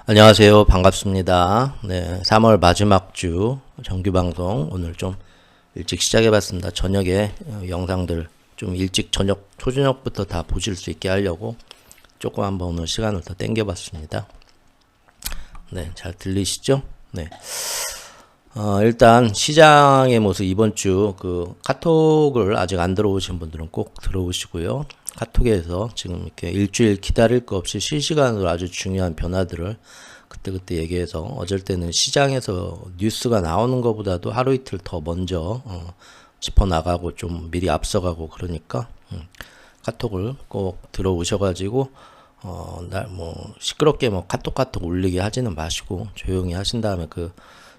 안녕하세요. 반갑습니다. 네, 3월 마지막 주 정규 방송 오늘 좀 일찍 시작해 봤습니다. 저녁에 영상들 좀 일찍 초저녁부터 다 보실 수 있게 하려고 조금 한번 오늘 시간을 더 땡겨 봤습니다. 네, 잘 들리시죠? 네. 일단 시장의 모습 이번 주 카톡을 아직 안 들어오신 분들은 꼭 들어오시고요. 카톡에서 지금 이렇게 일주일 기다릴 거 없이 실시간으로 아주 중요한 변화들을 그때그때 얘기해서 어쩔 때는 시장에서 뉴스가 나오는 것보다도 하루 이틀 더 먼저 짚어나가고 좀 미리 앞서가고 그러니까 카톡을 꼭 들어오셔가지고 시끄럽게 카톡 올리게 하지는 마시고 조용히 하신 다음에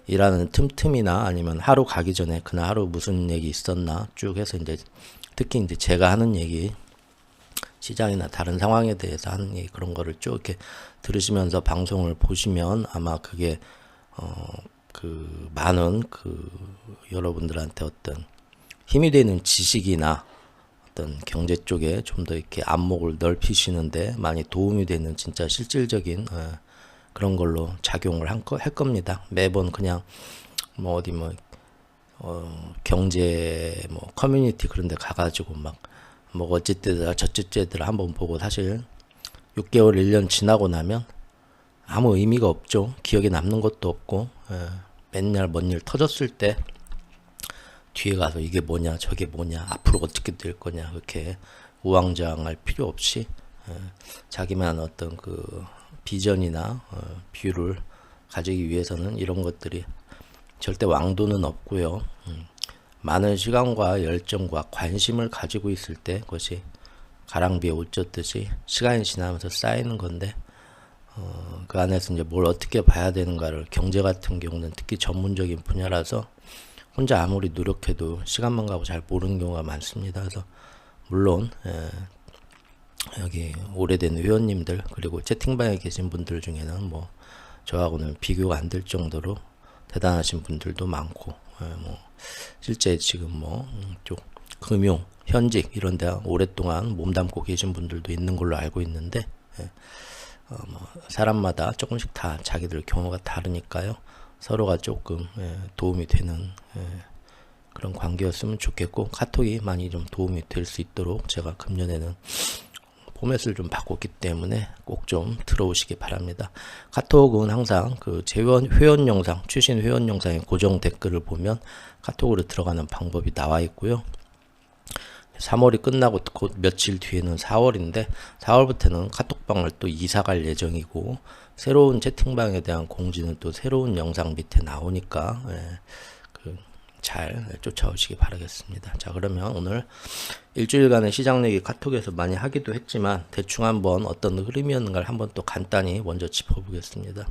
일하는 틈틈이나 아니면 하루 가기 전에 그날 하루 무슨 얘기 있었나 쭉 해서 특히 제가 하는 얘기 시장이나 다른 상황에 대해서 하는 얘기 그런 거를 쭉 이렇게 들으시면서 방송을 보시면 아마 그게 많은 여러분들한테 어떤 힘이 되는 지식이나 어떤 경제 쪽에 좀 더 이렇게 안목을 넓히시는데 많이 도움이 되는 진짜 실질적인 그런 걸로 작용을 할 겁니다. 매번 그냥 경제 커뮤니티 그런 데 가가지고 어쨌든 저쨌들 한번 보고 사실 6개월 1년 지나고 나면 아무 의미가 없죠. 기억에 남는 것도 없고 맨날 뭔 일 터졌을 때 뒤에 가서 이게 뭐냐 저게 뭐냐 앞으로 어떻게 될 거냐 그렇게 우왕좌왕할 필요 없이 자기만 어떤 비전이나 뷰를 가지기 위해서는 이런 것들이 절대 왕도는 없고요. 많은 시간과 열정과 관심을 가지고 있을 때 그것이 가랑비에 옷 젖듯이 시간이 지나면서 쌓이는 건데 그 안에서 뭘 어떻게 봐야 되는가를 경제 같은 경우는 특히 전문적인 분야라서 혼자 아무리 노력해도 시간만 가고 잘 모르는 경우가 많습니다. 그래서 물론 여기 오래된 회원님들 그리고 채팅방에 계신 분들 중에는 저하고는 비교가 안 될 정도로 대단하신 분들도 많고 실제 지금 쪽 금융, 현직 이런 데 오랫동안 몸담고 계신 분들도 있는 걸로 알고 있는데 사람마다 조금씩 다 자기들 경우가 다르니까요. 서로가 조금 도움이 되는 그런 관계였으면 좋겠고 카톡이 많이 좀 도움이 될 수 있도록 제가 금년에는 포맷을 좀 바꿨기 때문에 꼭 좀 들어오시기 바랍니다. 카톡은 항상 제 회원 영상, 최신 회원 영상의 고정 댓글을 보면 카톡으로 들어가는 방법이 나와 있고요. 3월이 끝나고 곧 며칠 뒤에는 4월인데 4월부터는 카톡방을 또 이사 갈 예정이고 새로운 채팅방에 대한 공지는 또 새로운 영상 밑에 나오니까 잘 쫓아오시기 바라겠습니다. 자, 그러면 오늘 일주일간의 시장 얘기 카톡에서 많이 하기도 했지만 대충 한번 어떤 흐름이었는가를 한번 또 간단히 먼저 짚어보겠습니다.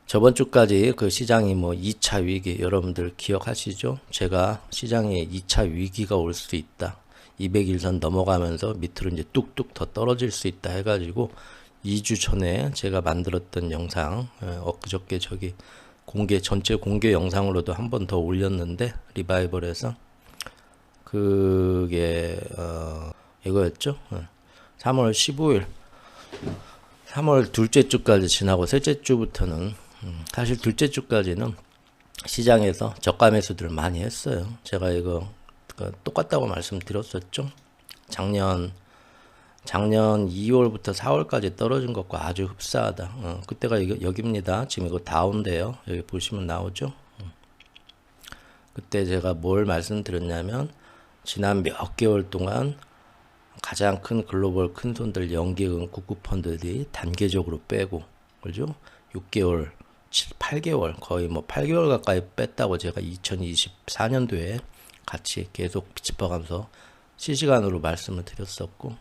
저번 주까지 시장이 2차 위기 여러분들 기억하시죠? 제가 시장에 2차 위기가 올 수 있다. 200일선 넘어가면서 밑으로 뚝뚝 더 떨어질 수 있다 해가지고 2주 전에 제가 만들었던 영상 엊그저께 전체 공개 영상으로도 한 번 더 올렸는데 리바이벌에서 그게 이거였죠. 3월 15일 3월 둘째 주까지 지나고 셋째 주부터는 사실 둘째 주까지는 시장에서 저가 매수들을 많이 했어요. 제가 이거 똑같다고 말씀드렸었죠. 작년 2월부터 4월까지 떨어진 것과 아주 흡사하다. 그때가 여기입니다. 지금 이거 다운돼요. 여기 보시면 나오죠. 그때 제가 뭘 말씀드렸냐면 지난 몇 개월 동안 가장 큰 글로벌 큰 손들 연기금 국구펀드들이 단계적으로 빼고 그죠? 6개월 8개월 거의 8개월 가까이 뺐다고 제가 2024년도에 같이 계속 짚어가면서 실시간으로 말씀을 드렸었고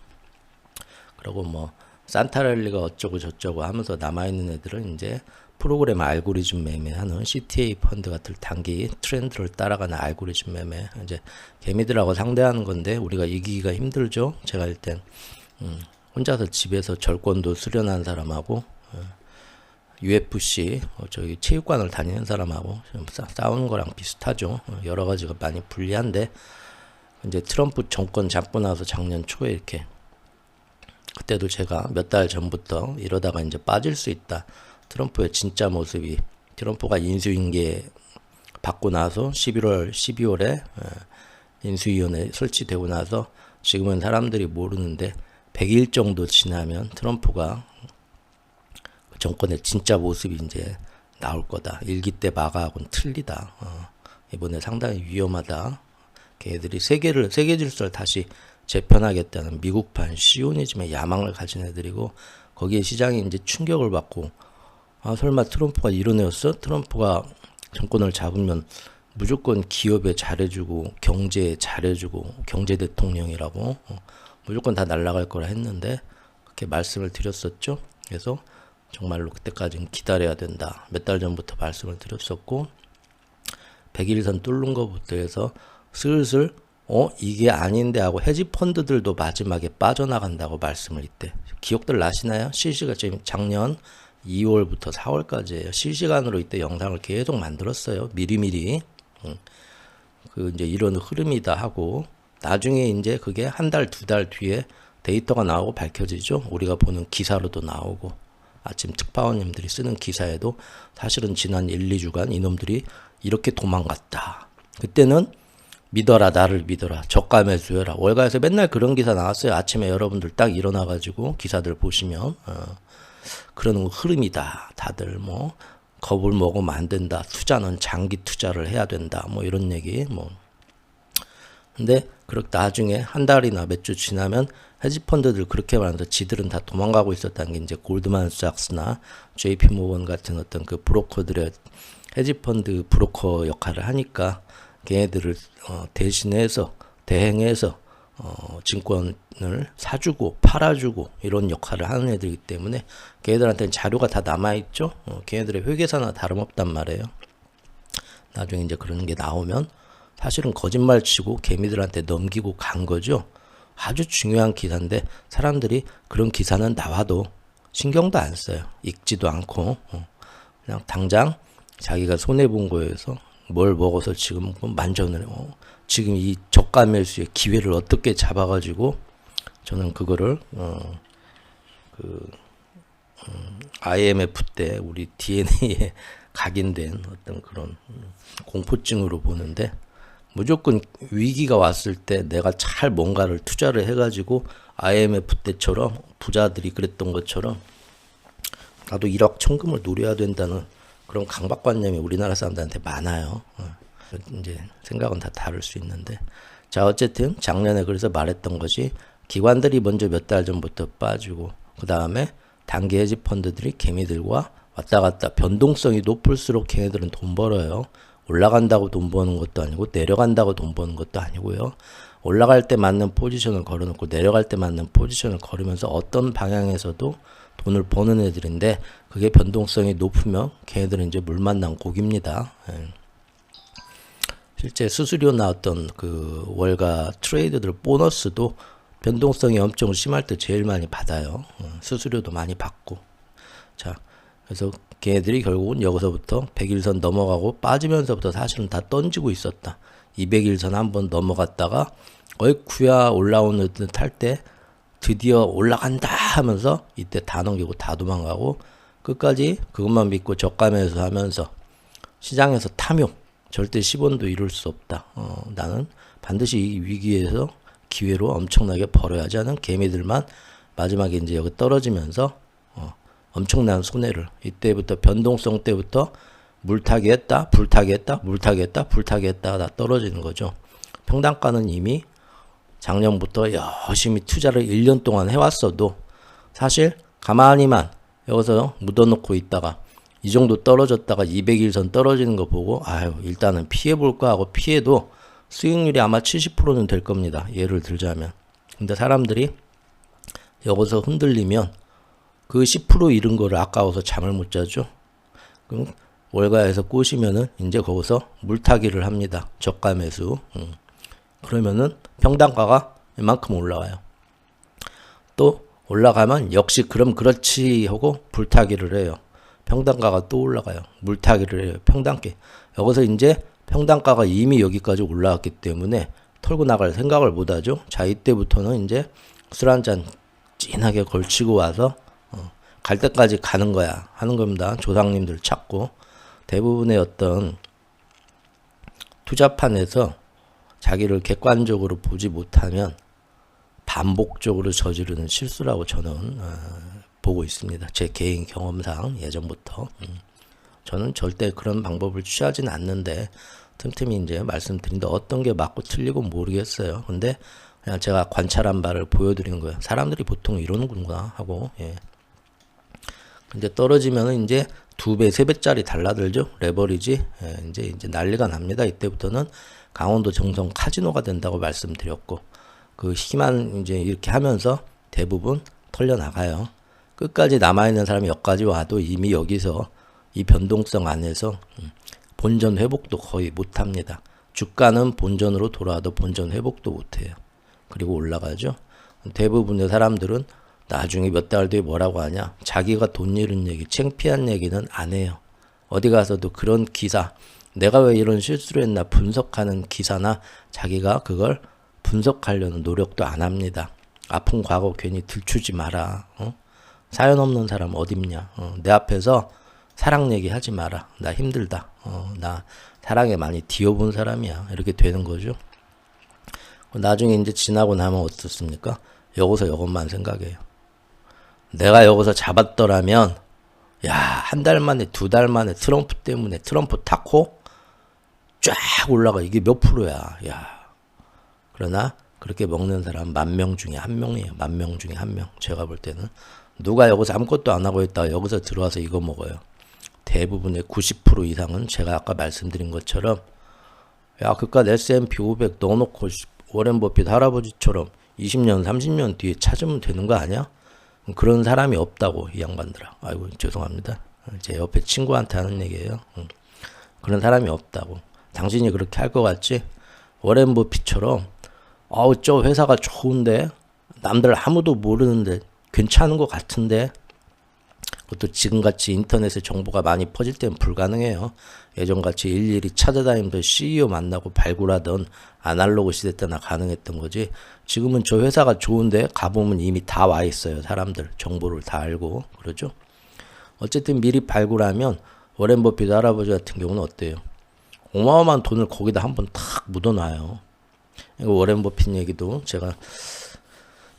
그리고 산타랠리가 어쩌고 저쩌고 하면서 남아있는 애들은 이제 프로그램 알고리즘 매매하는 CTA 펀드 같은 단기 트렌드를 따라가는 알고리즘 매매 이제 개미들하고 상대하는 건데 우리가 이기기가 힘들죠. 제가 일단 혼자서 집에서 절권도 수련한 사람하고 UFC 저기 체육관을 다니는 사람하고 싸우는 거랑 비슷하죠. 여러 가지가 많이 불리한데 이제 트럼프 정권 잡고 나서 작년 초에 이렇게 그때도 제가 몇 달 전부터 이러다가 이제 빠질 수 있다. 트럼프의 진짜 모습이 트럼프가 인수인계 받고 나서 12월에 인수위원회 설치되고 나서 지금은 사람들이 모르는데 100일 정도 지나면 트럼프가 정권의 진짜 모습이 이제 나올 거다. 일기 때 마가하고는 틀리다. 이번에 상당히 위험하다. 걔들이 세계 질서를 다시 재편하겠다는 미국판 시오니즘의 야망을 가진 애들이고 거기에 시장이 이제 충격을 받고 설마 트럼프가 이런 애였어? 트럼프가 정권을 잡으면 무조건 기업에 잘해주고 경제에 잘해주고 경제 대통령이라고 무조건 다 날아갈 거라 했는데 그렇게 말씀을 드렸었죠. 그래서 정말로 그때까지는 기다려야 된다. 몇 달 전부터 말씀을 드렸었고 100일선 뚫는 것부터 해서 슬슬 이게 아닌데 하고 헤지 펀드들도 마지막에 빠져나간다고 말씀을 이때 기억들 나시나요? 실시간 지금 작년 2월부터 4월까지예요. 실시간으로 이때 영상을 계속 만들었어요. 미리미리 그 이제 이런 흐름이다 하고 나중에 이제 그게 한 달, 두 달 뒤에 데이터가 나오고 밝혀지죠. 우리가 보는 기사로도 나오고 아침 특파원님들이 쓰는 기사에도 사실은 지난 1, 2주간 이놈들이 이렇게 도망갔다. 그때는 믿어라, 나를 믿어라, 저가 매수해라. 월가에서 맨날 그런 기사 나왔어요. 아침에 여러분들 딱 일어나가지고 기사들 보시면 그런 흐름이다. 다들 뭐 겁을 먹으면 안 된다. 투자는 장기 투자를 해야 된다. 뭐 이런 얘기 뭐. 근데 그렇게 나중에 한 달이나 몇 주 지나면 헤지펀드들 그렇게 말하면서 지들은 다 도망가고 있었다는 게 이제 골드만삭스나 JP 모건 같은 어떤 그 브로커들의 헤지펀드 브로커 역할을 하니까 걔네들을 대신해서 대행해서 증권을 사주고 팔아주고 이런 역할을 하는 애들이기 때문에 걔네들한테는 자료가 다 남아있죠. 걔네들의 회계사나 다름없단 말이에요. 나중에 이제 그런 게 나오면 사실은 거짓말 치고 개미들한테 넘기고 간 거죠. 아주 중요한 기사인데 사람들이 그런 기사는 나와도 신경도 안 써요. 읽지도 않고 그냥 당장 자기가 손해본 거에서 뭘 먹어서 지금 만전을 지금 이 저가 매수의 기회를 어떻게 잡아가지고 저는 그거를 IMF 때 우리 DNA에 각인된 어떤 그런 공포증으로 보는데 무조건 위기가 왔을 때 내가 잘 뭔가를 투자를 해가지고 IMF 때처럼 부자들이 그랬던 것처럼 나도 1억 천금을 노려야 된다는 그런 강박관념이 우리나라 사람들한테 많아요. 이제 생각은 다 다를 수 있는데 자 어쨌든 작년에 그래서 말했던 것이 기관들이 먼저 몇 달 전부터 빠지고 그 다음에 단기 헤지 펀드들이 개미들과 왔다 갔다 변동성이 높을수록 걔네들은 돈 벌어요. 올라간다고 돈 버는 것도 아니고 내려간다고 돈 버는 것도 아니고요. 올라갈 때 맞는 포지션을 걸어놓고 내려갈 때 맞는 포지션을 걸으면서 어떤 방향에서도 돈을 버는 애들인데 그게 변동성이 높으면 걔네들은 이제 물 만난 고기입니다. 실제 수수료 나왔던 그 월가 트레이드들 보너스도 변동성이 엄청 심할 때 제일 많이 받아요. 수수료도 많이 받고. 자, 그래서 걔네들이 결국은 여기서부터 100일선 넘어가고 빠지면서부터 사실은 다 던지고 있었다. 200일선 한번 넘어갔다가 어이쿠야 올라오는 듯 할 때 드디어 올라간다 하면서 이때 다 넘기고 다 도망가고 끝까지 그것만 믿고 저가 매수하면서 시장에서 탐욕 절대 10원도 이룰 수 없다. 나는 반드시 이 위기에서 기회로 엄청나게 벌어야지 하는 개미들만 마지막에 이제 여기 떨어지면서 엄청난 손해를 이때부터 변동성 때부터 물타기 했다 불타기 했다 물타기 했다 불타기 했다 다 떨어지는 거죠. 평단가는 이미 작년부터 열심히 투자를 1년 동안 해왔어도 사실 가만히만 여기서 묻어놓고 있다가 이 정도 떨어졌다가 200일선 떨어지는 거 보고 아유 일단은 피해볼까 하고 피해도 수익률이 아마 70%는 될 겁니다. 예를 들자면. 근데 사람들이 여기서 흔들리면 그 10% 잃은 거를 아까워서 잠을 못 자죠. 그럼 월가에서 꼬시면은 이제 거기서 물타기를 합니다. 저가 매수. 그러면은 평단가가 이만큼 올라와요. 또 올라가면 역시 그럼 그렇지 하고 불타기를 해요. 평단가가 또 올라가요. 물타기를 해요. 평단가. 여기서 이제 평단가가 이미 여기까지 올라왔기 때문에 털고 나갈 생각을 못 하죠. 자, 이때부터는 이제 술 한잔 진하게 걸치고 와서 갈 때까지 가는 거야 하는 겁니다. 조상님들 찾고 대부분의 어떤 투자판에서 자기를 객관적으로 보지 못하면 반복적으로 저지르는 실수라고 저는 보고 있습니다. 제 개인 경험상 예전부터 저는 절대 그런 방법을 취하지는 않는데 틈틈이 이제 말씀드린데 어떤 게 맞고 틀리고 모르겠어요. 근데 그냥 제가 관찰한 바를 보여드리는 거예요. 사람들이 보통 이러는구나 하고. 예. 근데 떨어지면은 이제 2배, 3배짜리 달라들죠. 레버리지. 예, 이제 난리가 납니다. 이때부터는 강원도 정성 카지노가 된다고 말씀드렸고, 그 힘만 이제 이렇게 하면서 대부분 털려나가요. 끝까지 남아있는 사람이 여기까지 와도 이미 여기서 이 변동성 안에서 본전 회복도 거의 못합니다. 주가는 본전으로 돌아와도 본전 회복도 못해요. 그리고 올라가죠. 대부분의 사람들은 나중에 몇 달 뒤에 뭐라고 하냐, 자기가 돈 잃은 얘기, 창피한 얘기는 안 해요. 어디 가서도 그런 기사, 내가 왜 이런 실수를 했나 분석하는 기사나 자기가 그걸 분석하려는 노력도 안 합니다. 아픈 과거 괜히 들추지 마라. 사연 없는 사람 어딨냐. 내 앞에서 사랑 얘기 하지 마라. 나 힘들다. 나 사랑에 많이 뒤어본 사람이야. 이렇게 되는 거죠. 나중에 이제 지나고 나면 어떻습니까? 여기서 이것만 생각해요. 내가 여기서 잡았더라면, 야, 한 달 만에, 2달 만에 트럼프 때문에 트럼프 타코 쫙 올라가. 이게 몇 프로야. 야. 그러나 그렇게 먹는 사람 10,000명 중에 1명이에요. 10,000명 중에 1명. 제가 볼 때는 누가 여기서 아무것도 안 하고 있다가 여기서 들어와서 이거 먹어요. 대부분의 90% 이상은 제가 아까 말씀드린 것처럼, 야, 그깟 S&P 500 넣어놓고 워렌 버핏 할아버지처럼 20년, 30년 뒤에 찾으면 되는 거 아니야? 그런 사람이 없다고, 이 양반들아. 아이고, 죄송합니다. 제 옆에 친구한테 하는 얘기예요. 그런 사람이 없다고. 당신이 그렇게 할 것 같지? 워렌 버핏처럼, 저 회사가 좋은데, 남들 아무도 모르는데, 괜찮은 것 같은데, 그것도 지금같이 인터넷에 정보가 많이 퍼질 때는 불가능해요. 예전같이 일일이 찾아다니면서 CEO 만나고 발굴하던 아날로그 시대 때나 가능했던 거지. 지금은 저 회사가 좋은데 가보면 이미 다 와 있어요. 사람들 정보를 다 알고. 그러죠. 어쨌든 미리 발굴하면 워렌 버핏 할아버지 같은 경우는 어때요? 어마어마한 돈을 거기다 한번 탁 묻어놔요. 이거 워렌 버핏 얘기도 제가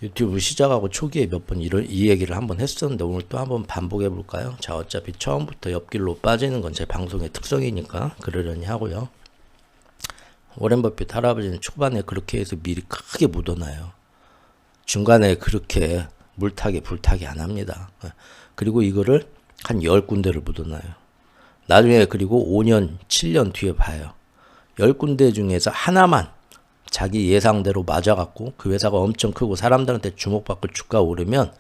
유튜브 시작하고 초기에 몇 번 이 얘기를 한번 했었는데 오늘 또 한번 반복해 볼까요? 자, 어차피 처음부터 옆길로 빠지는 건 제 방송의 특성이니까 그러려니 하고요. 워렌 버핏 할아버지는 초반에 그렇게 해서 미리 크게 묻어놔요. 중간에 그렇게 물타기 불타기 안 합니다. 그리고 이거를 한 10군데를 묻어놔요. 나중에 그리고 5년 7년 뒤에 봐요. 10군데 중에서 하나만 자기 예상대로 맞아갖고 그 회사가 엄청 크고 사람들한테 주목받고 주가 오르면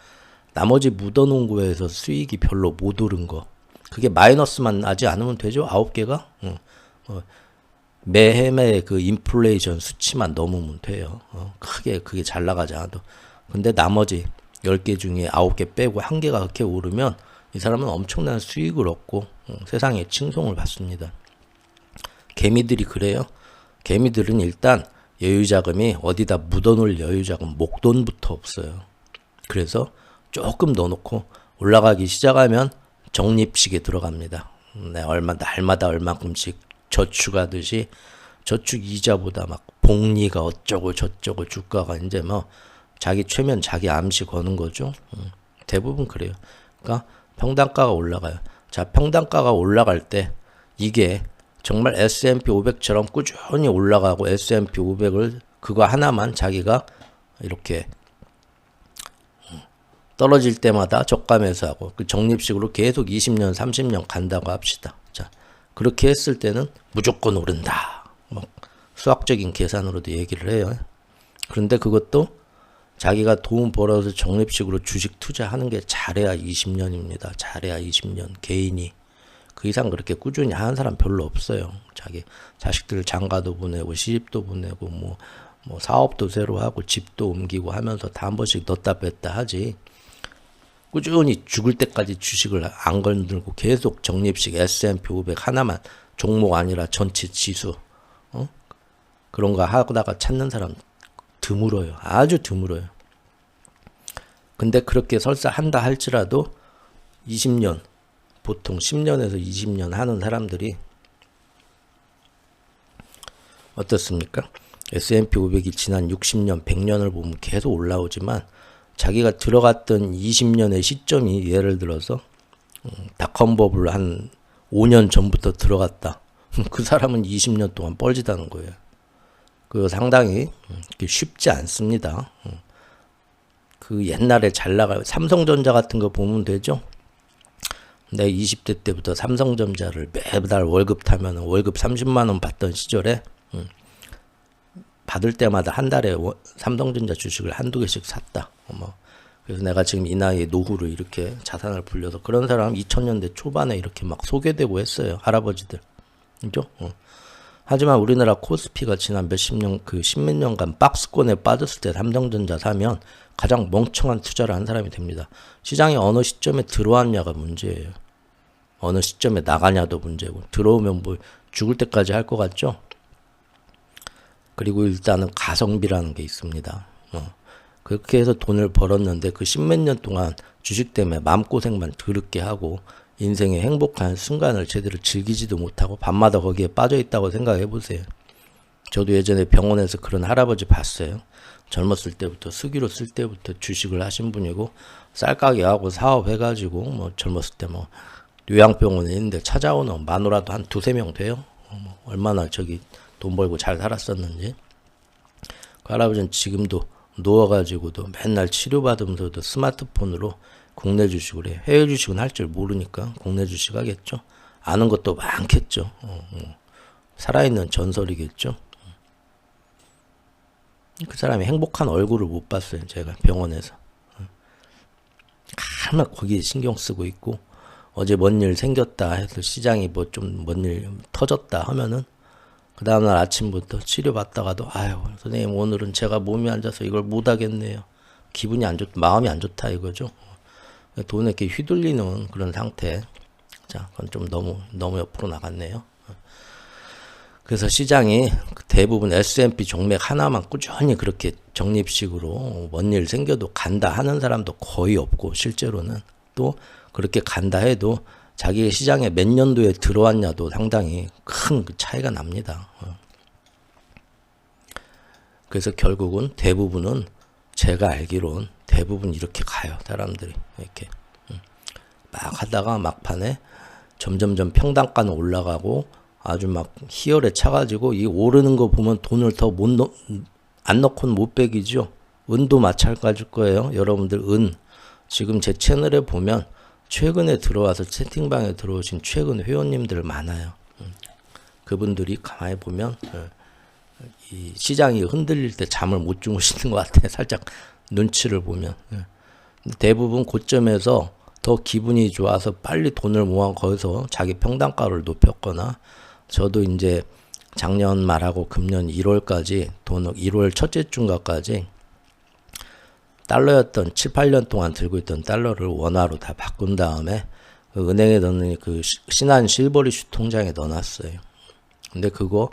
나머지 묻어놓은 거에서 수익이 별로 못 오른 거, 그게 마이너스만 나지 않으면 되죠. 9개가 매해매 그 인플레이션 수치만 넘으면 돼요. 크게 그게 잘 나가지 않아도. 근데 나머지 10개 중에 9개 빼고 1개가 그렇게 오르면 이 사람은 엄청난 수익을 얻고 세상에 칭송을 받습니다. 개미들이 그래요. 개미들은 일단 여유자금이 어디다 묻어놓을 여유자금 목돈부터 없어요. 그래서 조금 넣어놓고 올라가기 시작하면 적립식에 들어갑니다. 네, 날마다 얼마큼씩 저축하듯이 저축 이자보다 막 복리가 어쩌고 저쩌고 주가가 이제 뭐 자기 최면 자기 암시 거는 거죠. 대부분 그래요. 그러니까 평단가가 올라가요. 자, 평단가가 올라갈 때 이게 정말 S&P 500처럼 꾸준히 올라가고 S&P 500을 그거 하나만 자기가 이렇게 떨어질 때마다 저가 매수하고 그 적립식으로 계속 20년, 30년 간다고 합시다. 자, 그렇게 했을 때는 무조건 오른다. 뭐 수학적인 계산으로도 얘기를 해요. 그런데 그것도 자기가 돈 벌어서 적립식으로 주식 투자하는 게 잘해야 20년입니다. 잘해야 20년. 개인이. 그 이상 그렇게 꾸준히 하는 사람 별로 없어요. 자기 자식들 장가도 보내고 시집도 보내고 뭐 사업도 새로 하고 집도 옮기고 하면서 다 한 번씩 넣었다 뺐다 하지. 꾸준히 죽을 때까지 주식을 안 건들고 계속 적립식 S&P 500 하나만 종목 아니라 전체 지수 그런 거 하다가 찾는 사람 드물어요. 아주 드물어요. 근데 그렇게 설사 한다 할지라도 20년, 보통 10년에서 20년 하는 사람들이 어떻습니까? S&P 500이 지난 60년, 100년을 보면 계속 올라오지만 자기가 들어갔던 20년의 시점이 예를 들어서 닷컴 버블 한 5년 전부터 들어갔다. 그 사람은 20년 동안 뻘짓하는 거예요. 그 상당히 쉽지 않습니다. 그 옛날에 잘 나갈 삼성전자 같은 거 보면 되죠. 내 20대 때부터 삼성전자를 매달 월급 타면 월급 30만 원 받던 시절에 받을 때마다 한 달에 삼성전자 주식을 한두 개씩 샀다. 그래서 내가 지금 이 나이에 노후를 이렇게 자산을 불려서 그런 사람 2000년대 초반에 이렇게 막 소개되고 했어요. 할아버지들. 그죠? 하지만 우리나라 코스피가 지난 몇십 년, 십몇 년간 박스권에 빠졌을 때 삼성전자 사면 가장 멍청한 투자를 한 사람이 됩니다. 시장이 어느 시점에 들어왔냐가 문제예요. 어느 시점에 나가냐도 문제고, 들어오면 뭐 죽을 때까지 할 것 같죠? 그리고 일단은 가성비라는 게 있습니다. 그렇게 해서 돈을 벌었는데 그 십몇 년 동안 주식 때문에 마음고생만 더럽게 하고 인생의 행복한 순간을 제대로 즐기지도 못하고 밤마다 거기에 빠져있다고 생각해 보세요. 저도 예전에 병원에서 그런 할아버지 봤어요. 젊었을 때부터 수기로 쓸 때부터 주식을 하신 분이고 쌀가게하고 사업해가지고 뭐 젊었을 때 뭐 요양병원에 있는데 찾아오는 마누라도 한 두세 명 돼요. 얼마나 저기 돈 벌고 잘 살았었는지. 그 할아버지는 지금도 누워가지고도 맨날 치료받으면서도 스마트폰으로 국내 주식을 해. 해외 주식은 할 줄 모르니까 국내 주식 하겠죠. 아는 것도 많겠죠. 살아있는 전설이겠죠. 그 사람이 행복한 얼굴을 못 봤어요. 제가 병원에서. 하나 거기에 신경 쓰고 있고 어제 뭔 일 생겼다 해서 시장이 뭐 좀 뭔 일 터졌다 하면은 그 다음날 아침부터 치료받다가도 아유 선생님 오늘은 제가 몸이 안 좋아서 이걸 못 하겠네요. 기분이 안 좋, 마음이 안 좋다 이거죠. 돈에 이렇게 휘둘리는 그런 상태. 자, 그건 좀 너무 옆으로 나갔네요. 그래서 시장이 대부분 S&P 종맥 하나만 꾸준히 그렇게 적립식으로 뭔 일 생겨도 간다 하는 사람도 거의 없고 실제로는 또 그렇게 간다 해도 자기 시장에 몇 년도에 들어왔냐도 상당히 큰 차이가 납니다. 그래서 결국은 대부분은 제가 알기로는 대부분 이렇게 가요. 사람들이 이렇게 막 하다가 막판에 점점점 평단가는 올라가고 아주 막 희열에 차가지고 이 오르는 거 보면 돈을 더 안 넣고는 못 빼기죠. 은도 마찬가지일 거예요. 여러분들 은 지금 제 채널에 보면 최근에 들어와서 채팅방에 들어오신 최근 회원님들 많아요. 그분들이 가만히 보면 이 시장이 흔들릴 때 잠을 못 주무시는 것 같아요. 살짝 눈치를 보면. 대부분 고점에서 더 기분이 좋아서 빨리 돈을 모아 거기서 자기 평단가를 높였거나 저도 이제 작년 말하고 금년 1월까지 1월 첫째 주인가까지 달러였던 7, 8년 동안 들고 있던 달러를 원화로 다 바꾼 다음에 그 은행에 넣는 그 신한 실버리슈 통장에 넣어놨어요. 근데 그거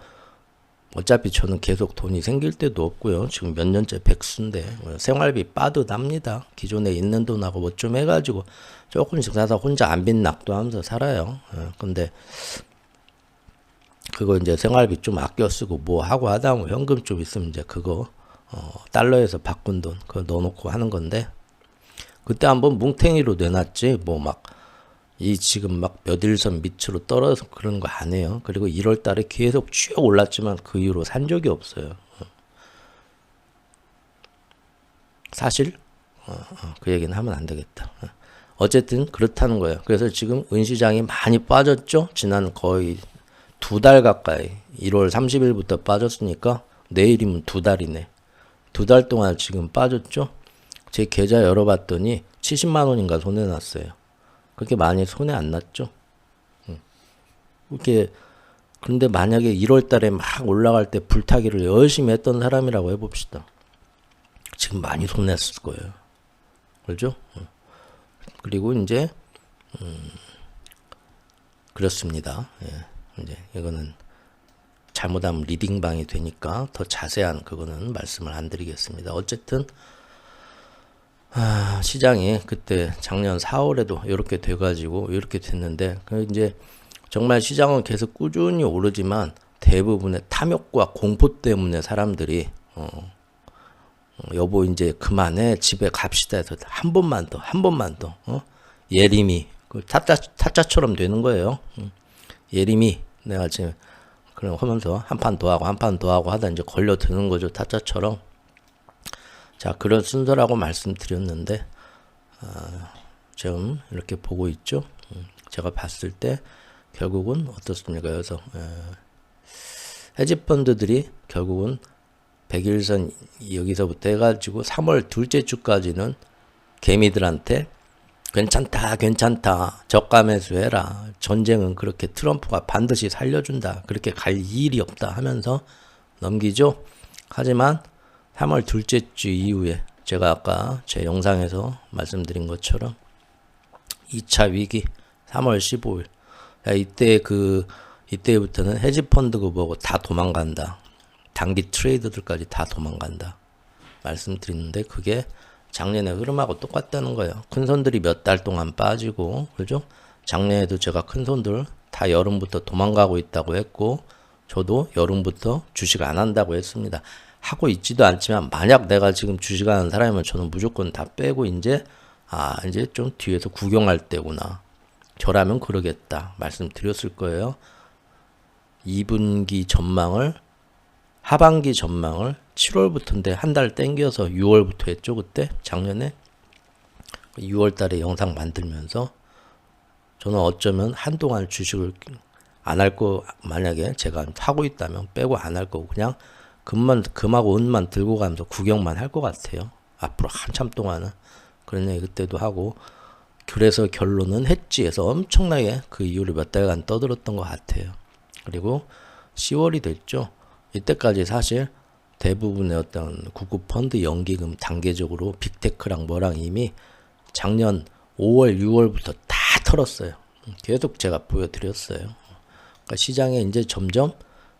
어차피 저는 계속 돈이 생길 때도 없고요. 지금 몇 년째 백수인데 생활비 빠듯합니다. 기존에 있는 돈하고 뭐 좀 해가지고 조금씩 사서 혼자 안 빚낙도 하면서 살아요. 근데 그거 이제 생활비 좀 아껴 쓰고 뭐 하고 하다 보면 현금 좀 있으면 이제 그거 달러에서 바꾼 돈 그거 넣어놓고 하는 건데 그때 한번 뭉탱이로 내놨지 뭐 막 이 지금 막 몇 일선 밑으로 떨어져서 그런 거 안 해요. 그리고 1월 달에 계속 쭉 올랐지만 그 이후로 산 적이 없어요. 사실 그 얘기는 하면 안 되겠다. 어쨌든 그렇다는 거예요. 그래서 지금 은시장이 많이 빠졌죠. 지난 거의 2달 가까이 1월 30일부터 빠졌으니까 내일이면 2달이네. 2달 동안 지금 빠졌죠. 제 계좌 열어봤더니 70만 원인가 손해났어요. 그렇게 많이 손해 안 났죠. 이렇게 근데 만약에 1월 달에 막 올라갈 때 불타기를 열심히 했던 사람이라고 해봅시다. 지금 많이 손했을 거예요. 그렇죠? 그리고 이제 그렇습니다. 예. 이제 이거는 잘못하면 리딩방이 되니까 더 자세한 그거는 말씀을 안 드리겠습니다. 어쨌든 시장이 그때 작년 4월에도 이렇게 돼가지고 이렇게 됐는데 그 이제 정말 시장은 계속 꾸준히 오르지만 대부분의 탐욕과 공포 때문에 사람들이 여보 이제 그만해 집에 갑시다 해서 한 번만 더 예림이 그 타짜처럼 되는 거예요. 예림이 내가 지금 그럼 하면서 한 판 더 하고 하다 이제 걸려드는 거죠. 타짜처럼. 자, 그런 순서라고 말씀드렸는데 지금 이렇게 보고 있죠. 제가 봤을 때 결국은 어떻습니까? 그래서 헤지펀드들이 결국은 100일선 여기서부터 해가지고 3월 둘째 주까지는 개미들한테 괜찮다 저가 매수해라, 전쟁은 그렇게 트럼프가 반드시 살려준다, 그렇게 갈 일이 없다 하면서 넘기죠. 하지만 3월 둘째 주 이후에 제가 아까 제 영상에서 말씀드린 것처럼 2차 위기 3월 15일 이때부터는 헤지펀드 그 보고 다 도망간다, 단기 트레이더들까지 다 도망간다 말씀드리는데 그게 작년의 흐름하고 똑같다는 거예요. 큰 손들이 몇 달 동안 빠지고, 그죠? 작년에도 제가 큰 손들 다 여름부터 도망가고 있다고 했고, 저도 여름부터 주식 안 한다고 했습니다. 하고 있지도 않지만 만약 내가 지금 주식 하는 사람이면 저는 무조건 다 빼고 이제 좀 뒤에서 구경할 때구나. 저라면 그러겠다 말씀드렸을 거예요. 2분기 전망을 하반기 전망을 7월부터인데 한 달 땡겨서 6월부터 했죠. 그때 작년에 6월 달에 영상 만들면서 저는 어쩌면 한동안 주식을 안 할 거, 만약에 제가 하고 있다면 빼고 안 할 거고 그냥 금하고 은만 들고 가면서 구경만 할 것 같아요. 앞으로 한참 동안은. 그런 얘기 그때도 하고, 그래서 결론은 했지에서 엄청나게 그 이후로 몇 달간 떠들었던 것 같아요. 그리고 10월이 됐죠. 이때까지 사실 대부분의 어떤 구급펀드 연기금 단계적으로 빅테크랑 뭐랑 이미 작년 5월, 6월부터 다 털었어요. 계속 제가 보여드렸어요. 그러니까 시장에 이제 점점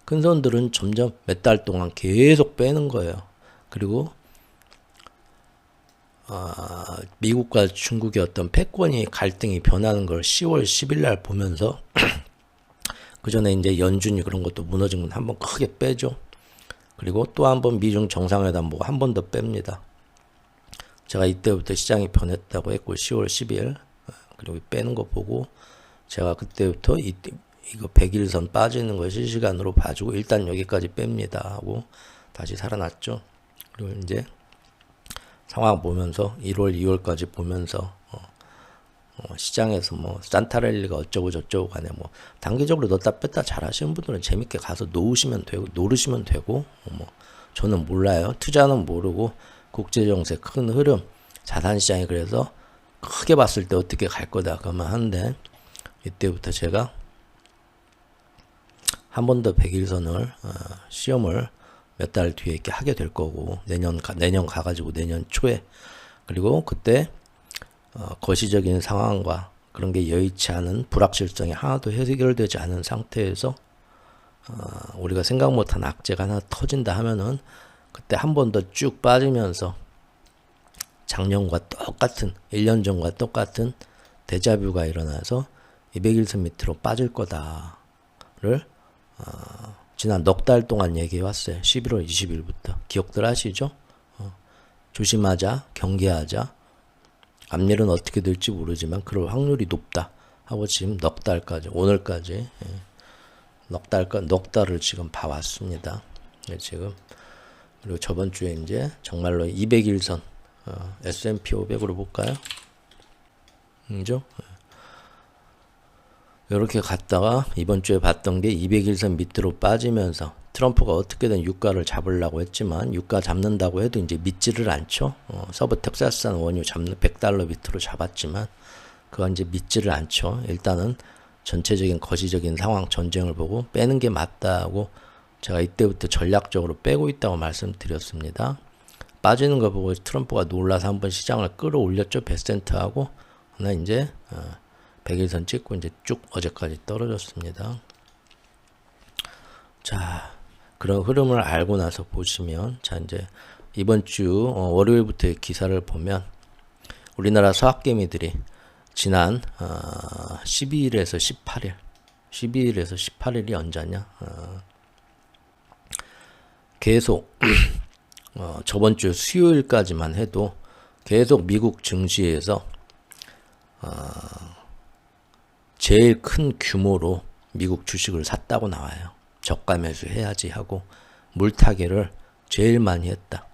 큰 손들은 점점 몇 달 동안 계속 빼는 거예요. 그리고 미국과 중국의 어떤 패권이 갈등이 변하는 걸 10월 10일 날 보면서 그 전에 이제 연준이 그런 것도 무너진 건 한번 크게 빼죠. 그리고 또 한 번 미중 정상회담 보고 한 번 더 뺍니다. 제가 이때부터 시장이 변했다고 했고 10월 10일 그리고 빼는 거 보고 제가 그때부터 이거 100일선 빠지는 거 실시간으로 봐주고 일단 여기까지 뺍니다 하고 다시 살아났죠. 그리고 이제 상황 보면서 1월, 2월까지 보면서 시장에서 뭐 산타랠리가 어쩌고 저쩌고 간에 뭐 단기적으로 넣었다 뺐다 잘 하시는 분들은 재밌게 가서 놓으시면 되고 노르시면 되고 뭐 저는 몰라요. 투자는 모르고 국제정세 큰 흐름 자산시장이 그래서 크게 봤을 때 어떻게 갈 거다 그만 하는데 이때부터 제가 한 번 더 100일선을 시험을 몇 달 뒤에 이렇게 하게 될 거고 내년 가가지고 내년 초에 그리고 그때 거시적인 상황과 그런 게 여의치 않은 불확실성이 하나도 해결되지 않은 상태에서 우리가 생각 못한 악재가 하나 터진다 하면은 그때 한 번 더 쭉 빠지면서 작년과 똑같은 1년 전과 똑같은 데자뷰가 일어나서 200일선 밑으로 빠질 거다를 지난 넉 달 동안 얘기해 왔어요. 11월 20일부터 기억들 하시죠? 조심하자, 경계하자. 앞일은 어떻게 될지 모르지만 그럴 확률이 높다 하고 지금 넉 달까지 오늘까지 넉 달을 지금 봐왔습니다. 지금 그리고 저번 주에 이제 정말로 200일선 S&P 500으로 볼까요? 그죠? 이렇게 갔다가 이번 주에 봤던 게 200일선 밑으로 빠지면서 트럼프가 어떻게든 유가를 잡으려고 했지만 유가 잡는다고 해도 이제 믿지를 않죠. 서부 텍사스산 원유 잡는 100달러 밑으로 잡았지만 그건 이제 믿지를 않죠. 일단은 전체적인 거시적인 상황 전쟁을 보고 빼는 게 맞다고 제가 이때부터 전략적으로 빼고 있다고 말씀드렸습니다. 빠지는 거 보고 트럼프가 놀라서 한번 시장을 끌어올렸죠. 베센트하고 나 이제 100일선 찍고 이제 쭉 어제까지 떨어졌습니다. 자, 그런 흐름을 알고 나서 보시면 자 이제 이번 주 월요일부터의 기사를 보면 우리나라 서학개미들이 지난 12일에서 18일이 언제냐? 계속 저번 주 수요일까지만 해도 계속 미국 증시에서 제일 큰 규모로 미국 주식을 샀다고 나와요. 저가 매수 해야지 하고 물타기를 제일 많이 했다.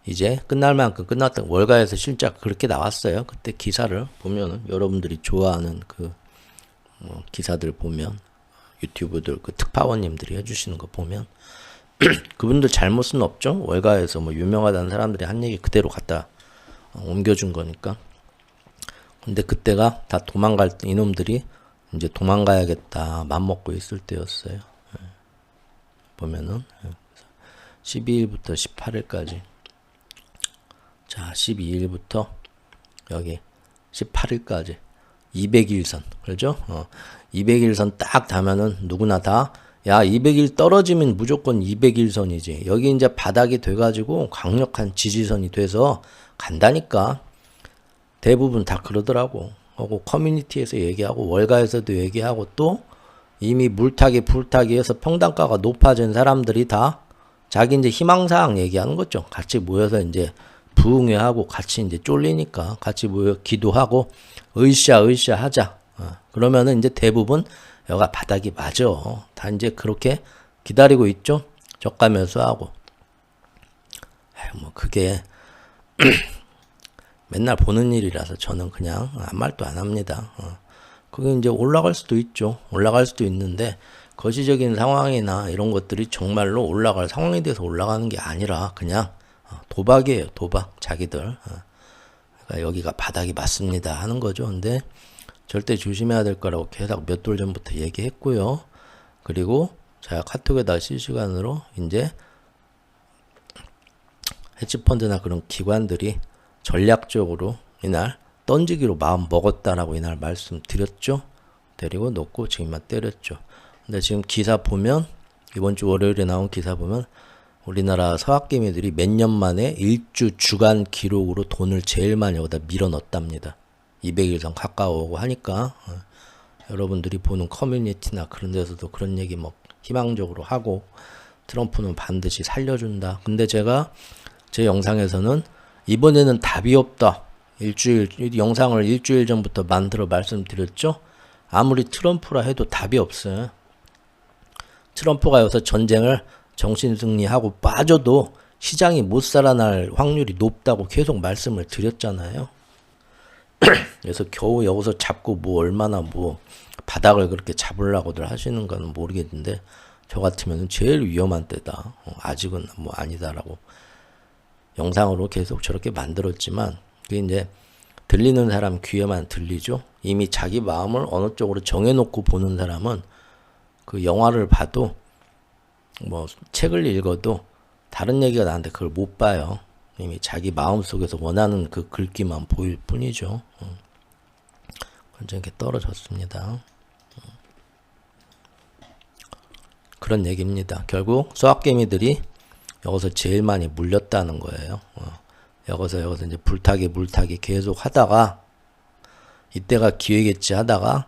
이제 끝날 만큼 끝났다. 월가에서 실적 그렇게 나왔어요. 그때 기사를 보면은 여러분들이 좋아하는 그 기사들 보면 유튜브들 그 특파원님들이 해주시는 거 보면 그분들 잘못은 없죠. 월가에서 뭐 유명하다는 사람들이 한 얘기 그대로 갖다 옮겨준 거니까. 근데 그때가 다 도망갈 때 이놈들이 이제 도망가야겠다 맘먹고 있을 때였어요. 보면은 12일부터 18일까지 자 12일부터 여기 18일까지 200일선 그렇죠? 200일선 딱 다면은 누구나 다 야 200일 떨어지면 무조건 200일선이지. 여기 이제 바닥이 돼가지고 강력한 지지선이 돼서 간다니까. 대부분 다 그러더라고. 하고 커뮤니티에서 얘기하고 월가에서도 얘기하고 또 이미 물타기 불타기해서 평단가가 높아진 사람들이 다 자기 이제 희망사항 얘기하는 거죠. 같이 모여서 이제 부흥회하고 같이 이제 쫄리니까 같이 모여 기도하고 으쌰 하자. 그러면은 이제 대부분 여가 바닥이 맞아. 다 이제 그렇게 기다리고 있죠. 저가 매수하고. 뭐 그게 맨날 보는 일이라서 저는 그냥 아무 말도 안 합니다. 그게 이제 올라갈 수도 있죠. 올라갈 수도 있는데 거시적인 상황이나 이런 것들이 정말로 올라갈 상황에 대해서 올라가는 게 아니라 그냥 도박이에요. 도박. 자기들. 그러니까 여기가 바닥이 맞습니다 하는 거죠. 근데 절대 조심해야 될 거라고 계속 몇 돌 전부터 얘기했고요. 그리고 제가 카톡에다 실시간으로 이제 헤지펀드나 그런 기관들이 전략적으로 이날 던지기로 마음 먹었다라고 이날 말씀드렸죠. 데리고 놓고 지금만 때렸죠. 근데 지금 기사 보면 이번 주 월요일에 나온 기사 보면 우리나라 서학개미들이 몇 년 만에 일주 주간 기록으로 돈을 제일 많이 여기다 밀어 넣었답니다. 200일선 가까워오고 하니까 여러분들이 보는 커뮤니티나 그런 데서도 그런 얘기 뭐 희망적으로 하고 트럼프는 반드시 살려준다. 근데 제가 제 영상에서는 이번에는 답이 없다. 영상을 일주일 전부터 만들어 말씀드렸죠. 아무리 트럼프라 해도 답이 없어요. 트럼프가 여기서 전쟁을 정신승리하고 빠져도 시장이 못 살아날 확률이 높다고 계속 말씀을 드렸잖아요. 그래서 겨우 여기서 잡고 뭐 얼마나 뭐 바닥을 그렇게 잡으려고들 하시는 건 모르겠는데 저 같으면 제일 위험한 때다. 아직은 뭐 아니다라고 영상으로 계속 저렇게 만들었지만 그게 이제 들리는 사람 귀에만 들리죠. 이미 자기 마음을 어느 쪽으로 정해놓고 보는 사람은 그 영화를 봐도 뭐 책을 읽어도 다른 얘기가 나는데 그걸 못 봐요. 이미 자기 마음속에서 원하는 그 글귀만 보일 뿐이죠. 완전히 떨어졌습니다. 그런 얘기입니다. 결국 수학개미들이 여기서 제일 많이 물렸다는 거예요. 여기서 이제 물타기 계속 하다가 이때가 기회겠지 하다가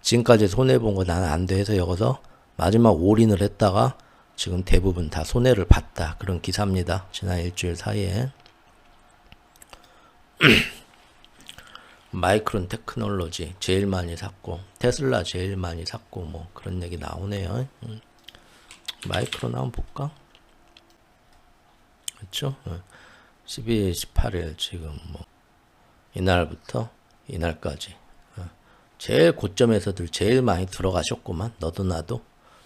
지금까지 손해본 거 나는 안 돼 해서 여기서 마지막 올인을 했다가 지금 대부분 다 손해를 봤다. 그런 기사입니다. 지난 일주일 사이에. 마이크론 테크놀로지 제일 많이 샀고 테슬라 제일 많이 샀고 뭐 그런 얘기 나오네요. 마이크론 한번 볼까? 그렇죠? 12일, 18일 지금 뭐 이날부터 이날까지 제일 고점에서들 제일 많이 들어가셨구만. 너도 나도.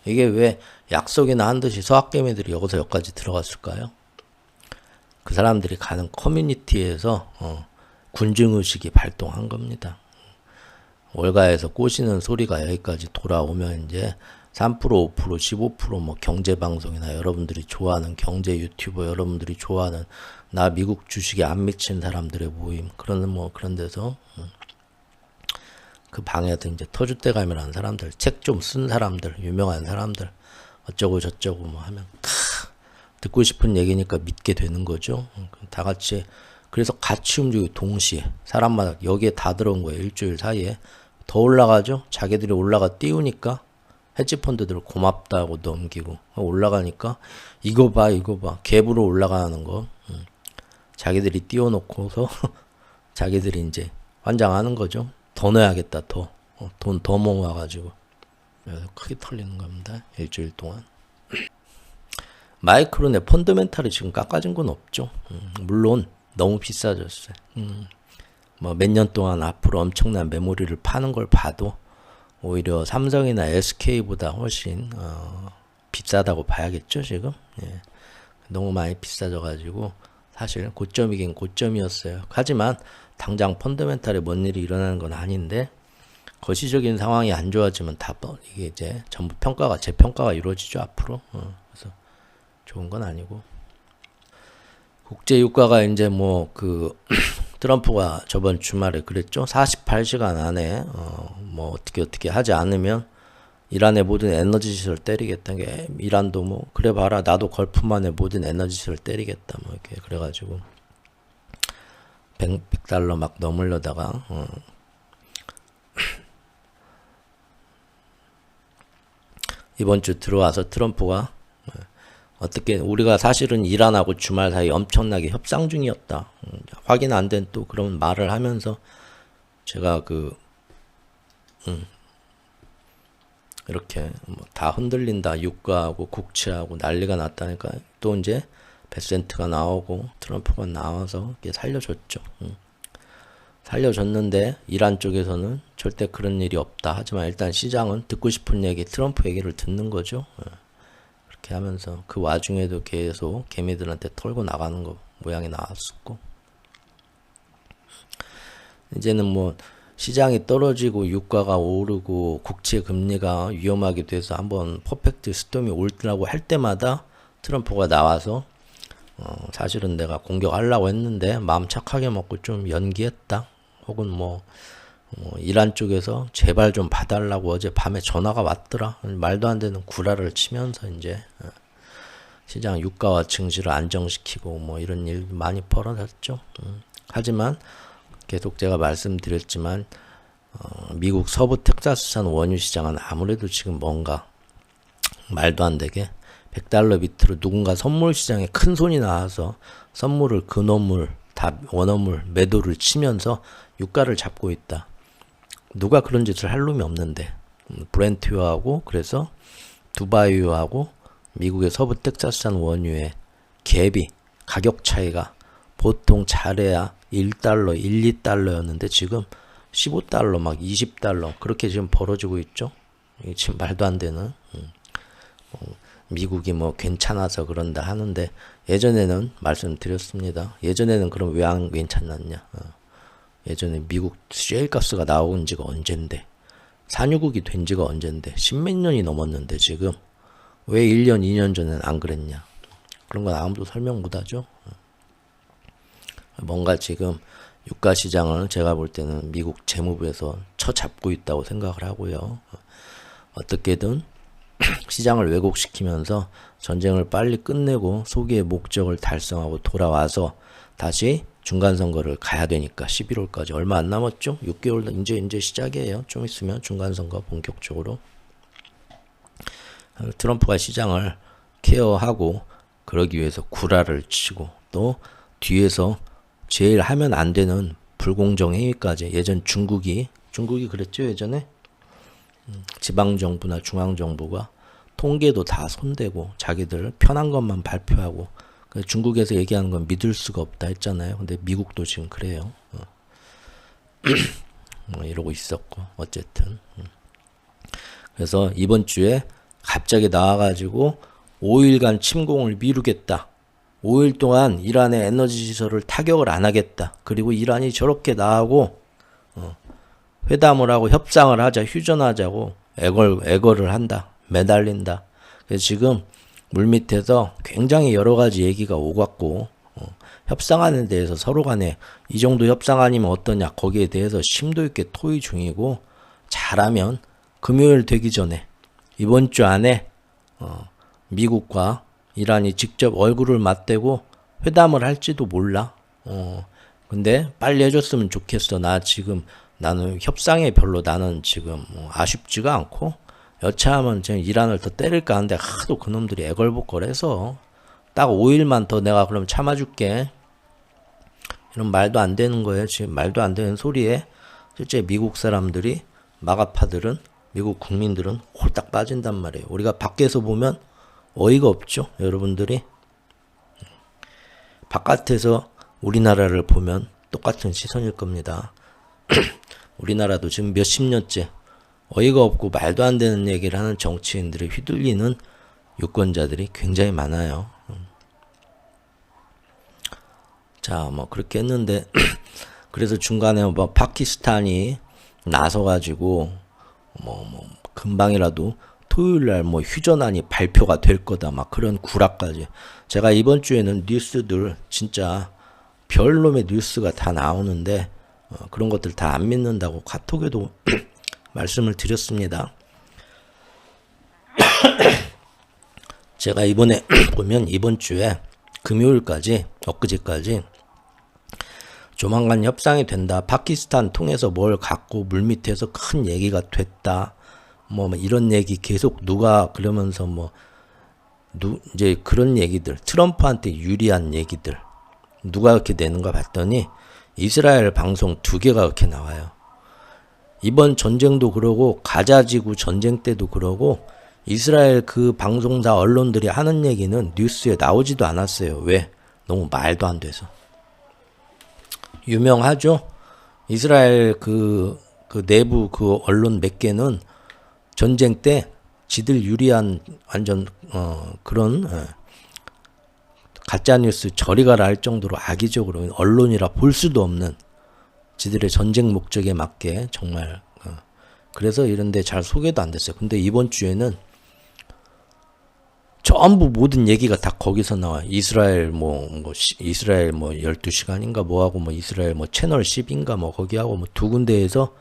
이게 왜 약속이나 한 듯이 서학개미들이 여기서 여기까지 들어갔을까요? 그 사람들이 가는 커뮤니티에서 군중의식이 발동한 겁니다. 월가에서 꼬시는 소리가 여기까지 돌아오면 이제 3%, 5%, 15%뭐 경제방송이나 여러분들이 좋아하는 경제 유튜버, 여러분들이 좋아하는 나 미국 주식에 안 미친 사람들의 모임, 그런 데서 그 방에도 이제 터줏대감이라는 사람들, 책 좀 쓴 사람들, 유명한 사람들, 어쩌고 저쩌고 뭐 하면 듣고 싶은 얘기니까 믿게 되는 거죠. 다 같이 그래서 같이 움직이고 동시에 사람마다 여기에 다 들어온 거예요. 일주일 사이에 더 올라가죠. 자기들이 올라가 띄우니까 헤지펀드들 고맙다고 넘기고 올라가니까 이거 봐 갭으로 올라가는 거 자기들이 띄워놓고서 자기들이 이제 환장하는 거죠. 더 넣어야겠다 돈 더 모아가지고 그래서 크게 털리는 겁니다. 일주일 동안. 마이크론의 펀더멘탈이 지금 깎아진 건 없죠. 물론 너무 비싸졌어요. 뭐 몇 년 동안 앞으로 엄청난 메모리를 파는 걸 봐도 오히려 삼성이나 SK보다 훨씬 비싸다고 봐야겠죠 지금. 예. 너무 많이 비싸져가지고 사실 고점이긴 고점이었어요. 하지만 당장 펀더멘탈에 뭔 일이 일어나는 건 아닌데 거시적인 상황이 안 좋아지면 다 이게 이제 전부 재평가가 이루어지죠 앞으로. 그래서 좋은 건 아니고. 국제 유가가 이제 뭐 그 트럼프가 저번 주말에 그랬죠. 48시간 안에 뭐 어떻게 하지 않으면 이란의 모든 에너지 시설 때리겠다는 게 이란도 뭐 그래 봐라 나도 걸프만의 모든 에너지 시설 때리겠다 뭐 이렇게 그래가지고 100달러 막 넘으려다가 이번 주 들어와서 트럼프가 어떻게 우리가 사실은 이란하고 주말 사이 엄청나게 협상 중이었다. 확인 안 된 또 그런 말을 하면서 제가 이렇게 뭐 다 흔들린다. 유가하고 국채하고 난리가 났다니까 또 이제 베센트가 나오고 트럼프가 나와서 이렇게 살려줬죠. 살려줬는데 이란 쪽에서는 절대 그런 일이 없다. 하지만 일단 시장은 듣고 싶은 얘기 트럼프 얘기를 듣는 거죠. 이렇게 하면서 그 와중에도 계속 개미들한테 털고 나가는 거 모양이 나왔었고 이제는 뭐 시장이 떨어지고 유가가 오르고 국채 금리가 위험하게 돼서 한번 퍼펙트 스톰이 올라고 할 때마다 트럼프가 나와서 사실은 내가 공격하려고 했는데 마음 착하게 먹고 좀 연기했다. 혹은 뭐 이란 쪽에서 제발 좀 봐달라고 어제 밤에 전화가 왔더라. 말도 안 되는 구라를 치면서 이제 시장 유가와 증시를 안정시키고 뭐 이런 일 많이 벌어졌죠. 하지만 계속 제가 말씀드렸지만 미국 서부 텍사스산 원유 시장은 아무래도 지금 뭔가 말도 안 되게 100달러 밑으로 누군가 선물 시장에 큰 손이 나와서 선물을 근원물 다 원어물 매도를 치면서 유가를 잡고 있다. 누가 그런 짓을 할 놈이 없는데 브렌트유하고 그래서 두바이유하고 미국의 서부 텍사스산 원유의 갭이 가격 차이가 보통 잘해야 1달러, 1, 2달러였는데 지금 15달러 막 20달러 그렇게 지금 벌어지고 있죠. 이게 지금 말도 안 되는 미국이 뭐 괜찮아서 그런다 하는데 예전에는 말씀드렸습니다. 예전에는 그럼 왜 안 괜찮았냐. 예전에 미국 셰일가스가 나온 지가 언젠데 산유국이 된 지가 언젠데 십몇 년이 넘었는데 지금 왜 1년 2년 전엔 안 그랬냐. 그런 건 아무도 설명 못하죠. 뭔가 지금 유가 시장을 제가 볼 때는 미국 재무부에서 쳐잡고 있다고 생각을 하고요. 어떻게든 시장을 왜곡시키면서 전쟁을 빨리 끝내고 소기의 목적을 달성하고 돌아와서 다시 중간선거를 가야 되니까 11월까지 얼마 안 남았죠? 6개월 이제 시작이에요. 좀 있으면 중간선거 본격적으로. 트럼프가 시장을 케어하고 그러기 위해서 구라를 치고 또 뒤에서 제일 하면 안 되는 불공정 행위까지 예전 중국이 그랬죠 예전에 지방정부나 중앙정부가 통계도 다 손대고 자기들 편한 것만 발표하고 중국에서 얘기하는 건 믿을 수가 없다 했잖아요. 근데 미국도 지금 그래요. 뭐 이러고 있었고 어쨌든 그래서 이번 주에 갑자기 나와가지고 5일간 침공을 미루겠다. 5일 동안 이란의 에너지 시설을 타격을 안 하겠다. 그리고 이란이 저렇게 나하고 회담을 하고 협상을 하자, 휴전하자고 애걸을 한다. 매달린다. 그래서 지금 물밑에서 굉장히 여러 가지 얘기가 오갔고 협상하는 데에서 서로 간에 이 정도 협상 아니면 어떠냐 거기에 대해서 심도 있게 토의 중이고 잘하면 금요일 되기 전에 이번 주 안에 미국과 이란이 직접 얼굴을 맞대고 회담을 할지도 몰라. 근데 빨리 해줬으면 좋겠어. 나는 협상에 별로 나는 지금 뭐 아쉽지가 않고 여차하면 지금 이란을 더 때릴까 하는데 하도 그놈들이 애걸복걸해서 딱 5일만 더 내가 그럼 참아줄게. 이런 말도 안 되는 거예요. 지금 말도 안 되는 소리에 실제 미국 사람들이 마가파들은 미국 국민들은 홀딱 빠진단 말이에요. 우리가 밖에서 보면 어이가 없죠. 여러분들이 바깥에서 우리나라를 보면 똑같은 시선일 겁니다. 우리나라도 지금 몇십 년째 어이가 없고 말도 안 되는 얘기를 하는 정치인들이 휘둘리는 유권자들이 굉장히 많아요. 자, 뭐 그렇게 했는데 그래서 중간에 뭐 파키스탄이 나서가지고 뭐 금방이라도 토요일날 뭐 휴전안이 발표가 될 거다 막 그런 구라까지. 제가 이번 주에는 뉴스들 진짜 별놈의 뉴스가 다 나오는데 그런 것들 다 안 믿는다고 카톡에도 말씀을 드렸습니다. 제가 이번에 보면 이번 주에 금요일까지 엊그제까지 조만간 협상이 된다. 파키스탄 통해서 뭘 갖고 물밑에서 큰 얘기가 됐다. 뭐 이런 얘기 계속 누가 그러면서 이제 그런 얘기들 트럼프한테 유리한 얘기들 누가 그렇게 내는가 봤더니 이스라엘 방송 2개가 그렇게 나와요. 이번 전쟁도 그러고 가자지구 전쟁 때도 그러고 이스라엘 그 방송사 언론들이 하는 얘기는 뉴스에 나오지도 않았어요. 왜? 너무 말도 안 돼서. 유명하죠? 이스라엘 그 내부 그 언론 몇 개는 전쟁 때 지들 유리한 완전 그런 가짜뉴스 저리 가라 할 정도로 악의적으로 언론이라 볼 수도 없는 지들의 전쟁 목적에 맞게 정말 그래서 이런데 잘 소개도 안 됐어요. 근데 이번 주에는 전부 모든 얘기가 다 거기서 나와. 이스라엘 이스라엘 12시간인가 뭐하고 이스라엘 채널 10인가 거기하고 두 군데에서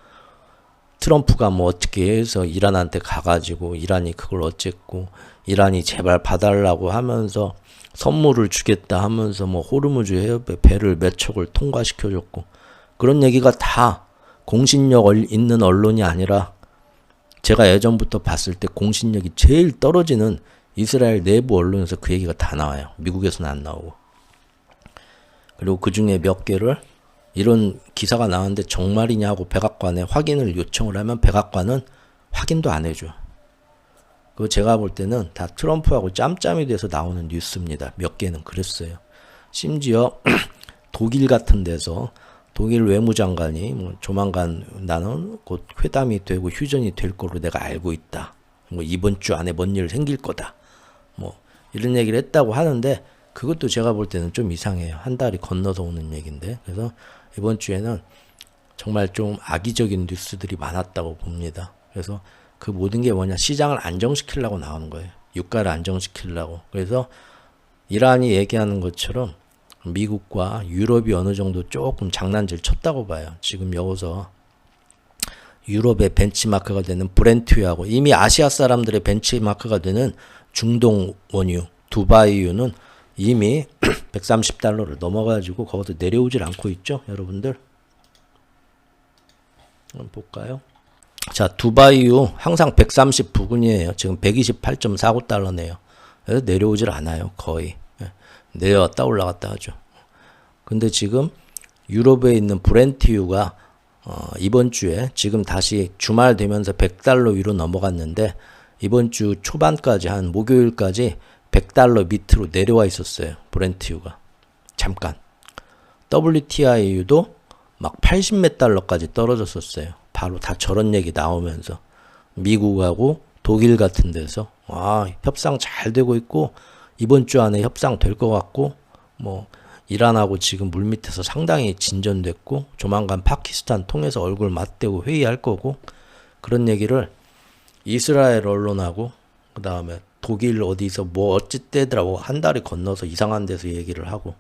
트럼프가 어떻게 해서 이란한테 가가지고 이란이 그걸 어쨌고 이란이 제발 봐달라고 하면서 선물을 주겠다 하면서 호르무즈 해협에 배를 몇 척을 통과시켜줬고 그런 얘기가 다 공신력 있는 언론이 아니라 제가 예전부터 봤을 때 공신력이 제일 떨어지는 이스라엘 내부 언론에서 그 얘기가 다 나와요. 미국에서는 안 나오고. 그리고 그 중에 몇 개를 이런 기사가 나왔는데 정말이냐고 백악관에 확인을 요청을 하면 백악관은 확인도 안 해줘. 그거 제가 볼 때는 다 트럼프하고 짬짬이 돼서 나오는 뉴스입니다. 몇 개는 그랬어요. 심지어 독일 같은 데서 독일 외무장관이 조만간 나는 곧 회담이 되고 휴전이 될 거로 내가 알고 있다. 이번 주 안에 뭔 일 생길 거다. 이런 얘기를 했다고 하는데 그것도 제가 볼 때는 좀 이상해요. 한 달이 건너서 오는 얘기인데. 그래서 이번 주에는 정말 좀 악의적인 뉴스들이 많았다고 봅니다. 그래서 그 모든 게 뭐냐, 시장을 안정시키려고 나오는 거예요. 유가를 안정시키려고. 그래서 이란이 얘기하는 것처럼 미국과 유럽이 어느 정도 조금 장난질 쳤다고 봐요. 지금 여기서 유럽의 벤치마크가 되는 브렌트유하고 이미 아시아 사람들의 벤치마크가 되는 중동 원유, 두바이유는 이미 130달러를 넘어가지고 거기서 내려오질 않고 있죠. 여러분들 한번 볼까요? 자, 두바이유 항상 130 부근이에요. 지금 128.49달러네요. 그래서 내려오질 않아요. 거의. 내려왔다 올라갔다 하죠. 근데 지금 유럽에 있는 브렌트유가 이번 주에 지금 다시 주말 되면서 100달러 위로 넘어갔는데 이번 주 초반까지 한 목요일까지 100달러 밑으로 내려와 있었어요. 브렌트유가. 잠깐. WTI유도 막 80 몇 달러까지 떨어졌었어요. 바로 다 저런 얘기 나오면서 미국하고 독일 같은 데서 협상 잘 되고 있고 이번 주 안에 협상 될 것 같고 이란하고 지금 물밑에서 상당히 진전됐고 조만간 파키스탄 통해서 얼굴 맞대고 회의할 거고 그런 얘기를 이스라엘 언론하고 그 다음에 독일 어디서 어찌되더라고 한 달이 건너서 이상한 데서 얘기를 하고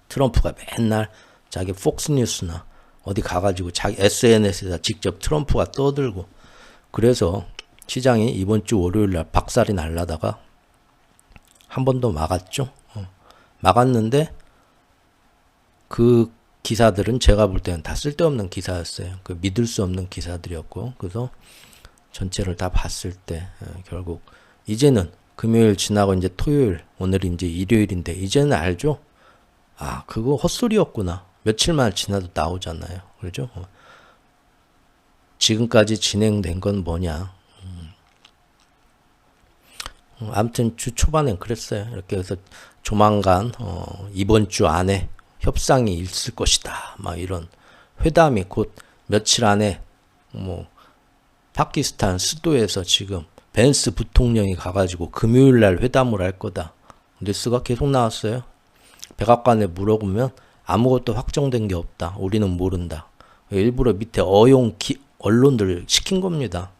트럼프가 맨날 자기 폭스뉴스나 어디 가가지고 자기 SNS에다 직접 트럼프가 떠들고 그래서 시장이 이번 주 월요일날 박살이 날라다가 한 번 더 막았죠. 막았는데 그 기사들은 제가 볼 때는 다 쓸데없는 기사였어요. 그 믿을 수 없는 기사들이었고, 그래서 전체를 다 봤을 때 결국 이제는 금요일 지나고 이제 토요일, 오늘이 이제 일요일인데 이제는 알죠? 아, 그거 헛소리였구나. 며칠만 지나도 나오잖아요. 그렇죠? 지금까지 진행된 건 뭐냐? 아무튼 주 초반엔 그랬어요. 이렇게 해서 조만간 이번 주 안에 협상이 있을 것이다. 막 이런 회담이 곧 며칠 안에 뭐 파키스탄 수도에서 지금 벤스 부통령이 가가지고 금요일 날 회담을 할 거다. 뉴스가 계속 나왔어요. 백악관에 물어보면 아무것도 확정된 게 없다. 우리는 모른다. 일부러 밑에 언론들 시킨 겁니다.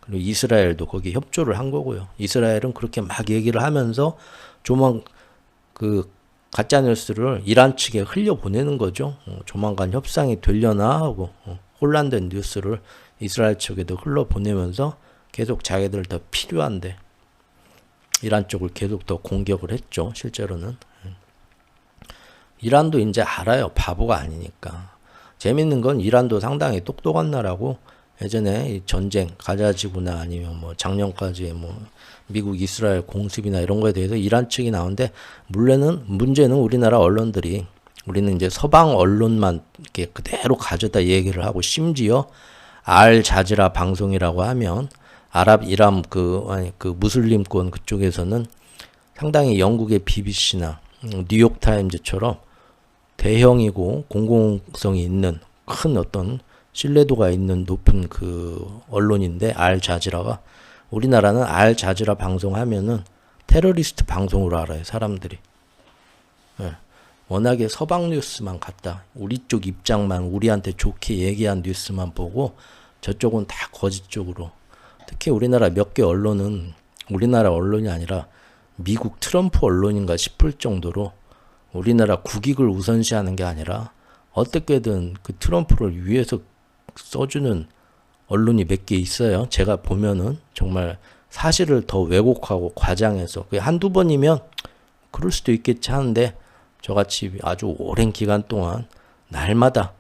그리고 이스라엘도 거기 협조를 한 거고요. 이스라엘은 그렇게 막 얘기를 하면서 조만 그 가짜 뉴스를 이란 측에 흘려보내는 거죠. 조만간 협상이 되려나 하고 혼란된 뉴스를 이스라엘 측에도 흘러보내면서 계속 자기들 더 필요한데 이란 쪽을 계속 더 공격을 했죠. 실제로는. 이란도 이제 알아요. 바보가 아니니까. 재밌는 건 이란도 상당히 똑똑한 나라고 예전에 이 전쟁, 가자지구나 아니면 뭐 작년까지 뭐 미국 이스라엘 공습이나 이런 거에 대해서 이란 측이 나오는데 문제는 우리나라 언론들이 우리는 이제 서방 언론만 이렇게 그대로 가져다 얘기를 하고 심지어 알 자지라 방송이라고 하면 이란 그 무슬림권 그쪽에서는 상당히 영국의 BBC나 뉴욕 타임즈처럼 대형이고 공공성이 있는 큰 어떤 신뢰도가 있는 높은 그 언론인데 알 자지라가 우리나라는 알 자지라 방송하면은 테러리스트 방송으로 알아요. 사람들이. 예. 워낙에 서방 뉴스만 갖다 우리 쪽 입장만 우리한테 좋게 얘기한 뉴스만 보고 저쪽은 다 거짓 쪽으로 특히 우리나라 몇 개 언론은 우리나라 언론이 아니라 미국 트럼프 언론인가 싶을 정도로 우리나라 국익을 우선시하는 게 아니라 어떻게든 그 트럼프를 위해서 써주는 언론이 몇 개 있어요. 제가 보면은 정말 사실을 더 왜곡하고 과장해서 그게 한두 번이면 그럴 수도 있겠지 하는데 저같이 아주 오랜 기간 동안 날마다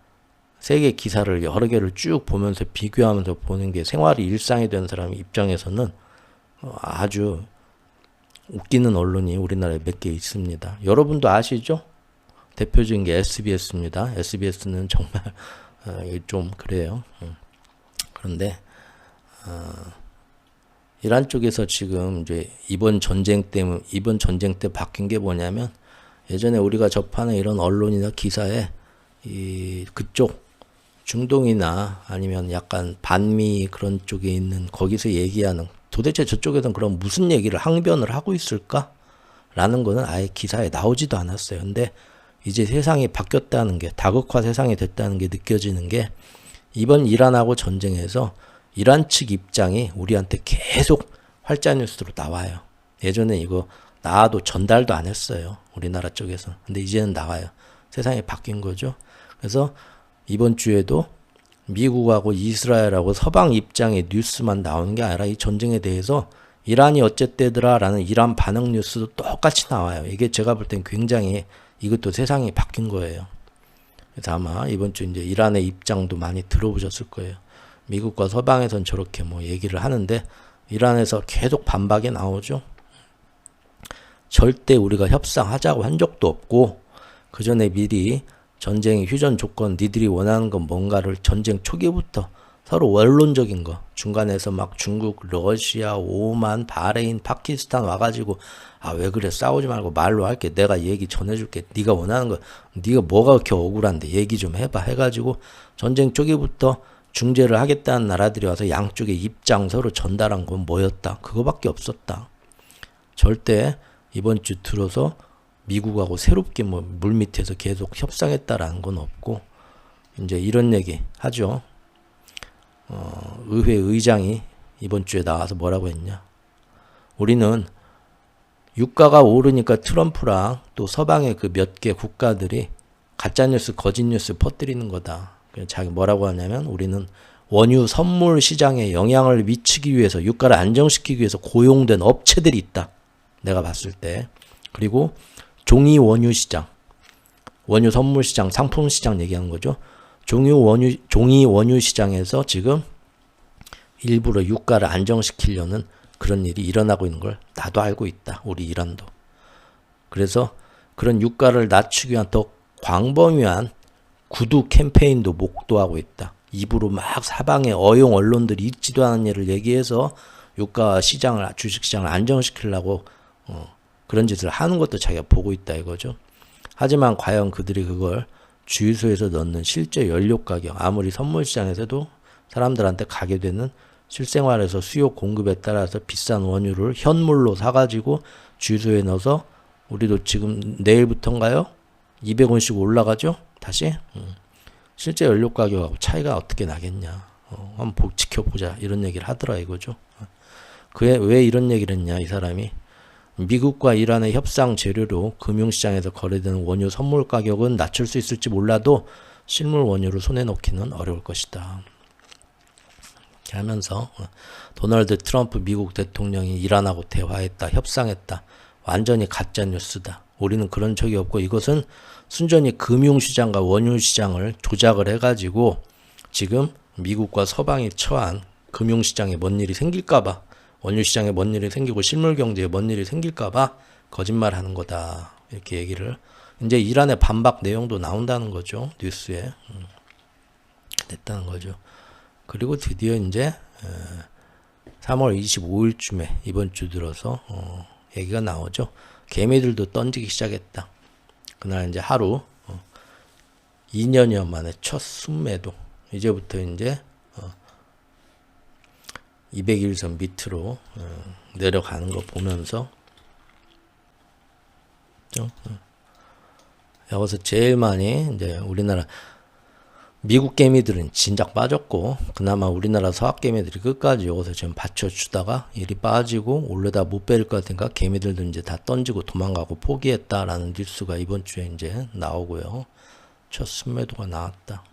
세계 기사를 여러 개를 쭉 보면서 비교하면서 보는 게 생활이 일상이 된 사람 입장에서는 아주 웃기는 언론이 우리나라에 몇 개 있습니다. 여러분도 아시죠? 대표적인 게 SBS입니다. SBS는 정말 좀 그래요. 그런데 이란 쪽에서 지금 이제 이번 전쟁 때 바뀐 게 뭐냐면 예전에 우리가 접하는 이런 언론이나 기사에 그쪽 중동이나 아니면 약간 반미 그런 쪽에 있는 거기서 얘기하는 도대체 저쪽에서는 그럼 무슨 얘기를 항변을 하고 있을까? 라는 거는 아예 기사에 나오지도 않았어요. 근데 이제 세상이 바뀌었다는 게 다극화 세상이 됐다는 게 느껴지는 게 이번 이란하고 전쟁에서 이란 측 입장이 우리한테 계속 활자 뉴스로 나와요. 예전에 이거 나와도 전달도 안 했어요. 우리나라 쪽에서. 근데 이제는 나와요. 세상이 바뀐 거죠. 그래서 이번 주에도 미국하고 이스라엘하고 서방 입장의 뉴스만 나오는 게 아니라 이 전쟁에 대해서 이란이 어쨌대더라 라는 이란 반응 뉴스도 똑같이 나와요. 이게 제가 볼 땐 굉장히 이것도 세상이 바뀐 거예요. 그래서 아마 이번 주 이제 이란의 입장도 많이 들어보셨을 거예요. 미국과 서방에선 저렇게 뭐 얘기를 하는데 이란에서 계속 반박이 나오죠. 절대 우리가 협상하자고 한 적도 없고 그 전에 미리 전쟁의 휴전 조건 니들이 원하는 건 뭔가를 전쟁 초기부터 서로 원론적인 거 중간에서 막 중국, 러시아, 오만, 바레인, 파키스탄 와가지고 왜 그래 싸우지 말고 말로 할게 내가 얘기 전해줄게 네가 원하는 거 네가 뭐가 그렇게 억울한데 얘기 좀 해봐 해가지고 전쟁 초기부터 중재를 하겠다는 나라들이 와서 양쪽의 입장 서로 전달한 건 뭐였다 그거밖에 없었다. 절대 이번 주 들어서 미국하고 새롭게 뭐 물밑에서 계속 협상했다라는 건 없고 이제 이런 얘기 하죠. 의회 의장이 이번 주에 나와서 뭐라고 했냐. 우리는 유가가 오르니까 트럼프랑 또 서방의 그 몇 개 국가들이 가짜뉴스, 거짓뉴스 퍼뜨리는 거다. 자기 뭐라고 하냐면 우리는 원유 선물 시장에 영향을 미치기 위해서 유가를 안정시키기 위해서 고용된 업체들이 있다. 내가 봤을 때. 그리고 종이 원유 시장. 원유 선물 시장, 상품 시장 얘기하는 거죠. 종이 원유 시장에서 지금 일부러 유가를 안정시키려는 그런 일이 일어나고 있는 걸 나도 알고 있다. 우리 이란도. 그래서 그런 유가를 낮추기 위한 더 광범위한 구두 캠페인도 목도하고 있다. 입으로 막 사방에 어용 언론들이 있지도 않은 일을 얘기해서 유가 시장을, 주식시장을 안정시키려고 그런 짓을 하는 것도 자기가 보고 있다 이거죠. 하지만 과연 그들이 그걸 주유소에서 넣는 실제 연료 가격, 아무리 선물 시장에서도 사람들한테 가게 되는 실생활에서 수요 공급에 따라서 비싼 원유를 현물로 사가지고 주유소에 넣어서 우리도 지금 내일부터인가요? 200원씩 올라가죠? 다시? 실제 연료 가격하고 차이가 어떻게 나겠냐. 한번 지켜보자. 이런 얘기를 하더라 이거죠. 왜 이런 얘기를 했냐 이 사람이. 미국과 이란의 협상 재료로 금융시장에서 거래되는 원유 선물 가격은 낮출 수 있을지 몰라도 실물 원유를 손에 넣기는 어려울 것이다. 이렇게 하면서 도널드 트럼프 미국 대통령이 이란하고 대화했다, 협상했다. 완전히 가짜 뉴스다. 우리는 그런 적이 없고 이것은 순전히 금융시장과 원유시장을 조작을 해가지고 지금 미국과 서방이 처한 금융시장에 뭔 일이 생길까봐, 원유시장에 뭔 일이 생기고 실물경제에 뭔 일이 생길까봐 거짓말하는 거다. 이렇게 얘기를. 이제 이란의 반박 내용도 나온다는 거죠. 뉴스에. 됐다는 거죠. 그리고 드디어 이제 3월 25일쯤에 이번 주 들어서 얘기가 나오죠. 개미들도 던지기 시작했다. 그날 이제 하루 2년여 만에 첫 순매도. 이제부터 이제 200일선 밑으로 내려가는 거 보면서 여기서 제일 많이 이제 우리나라 미국 개미들은 진작 빠졌고 그나마 우리나라 서학 개미들이 끝까지 여기서 지금 받쳐주다가 일이 빠지고 올려다 못 빼릴 것 같으니까 개미들도 이제 다 던지고 도망가고 포기했다라는 뉴스가 이번 주에 이제 나오고요. 첫 순매도가 나왔다.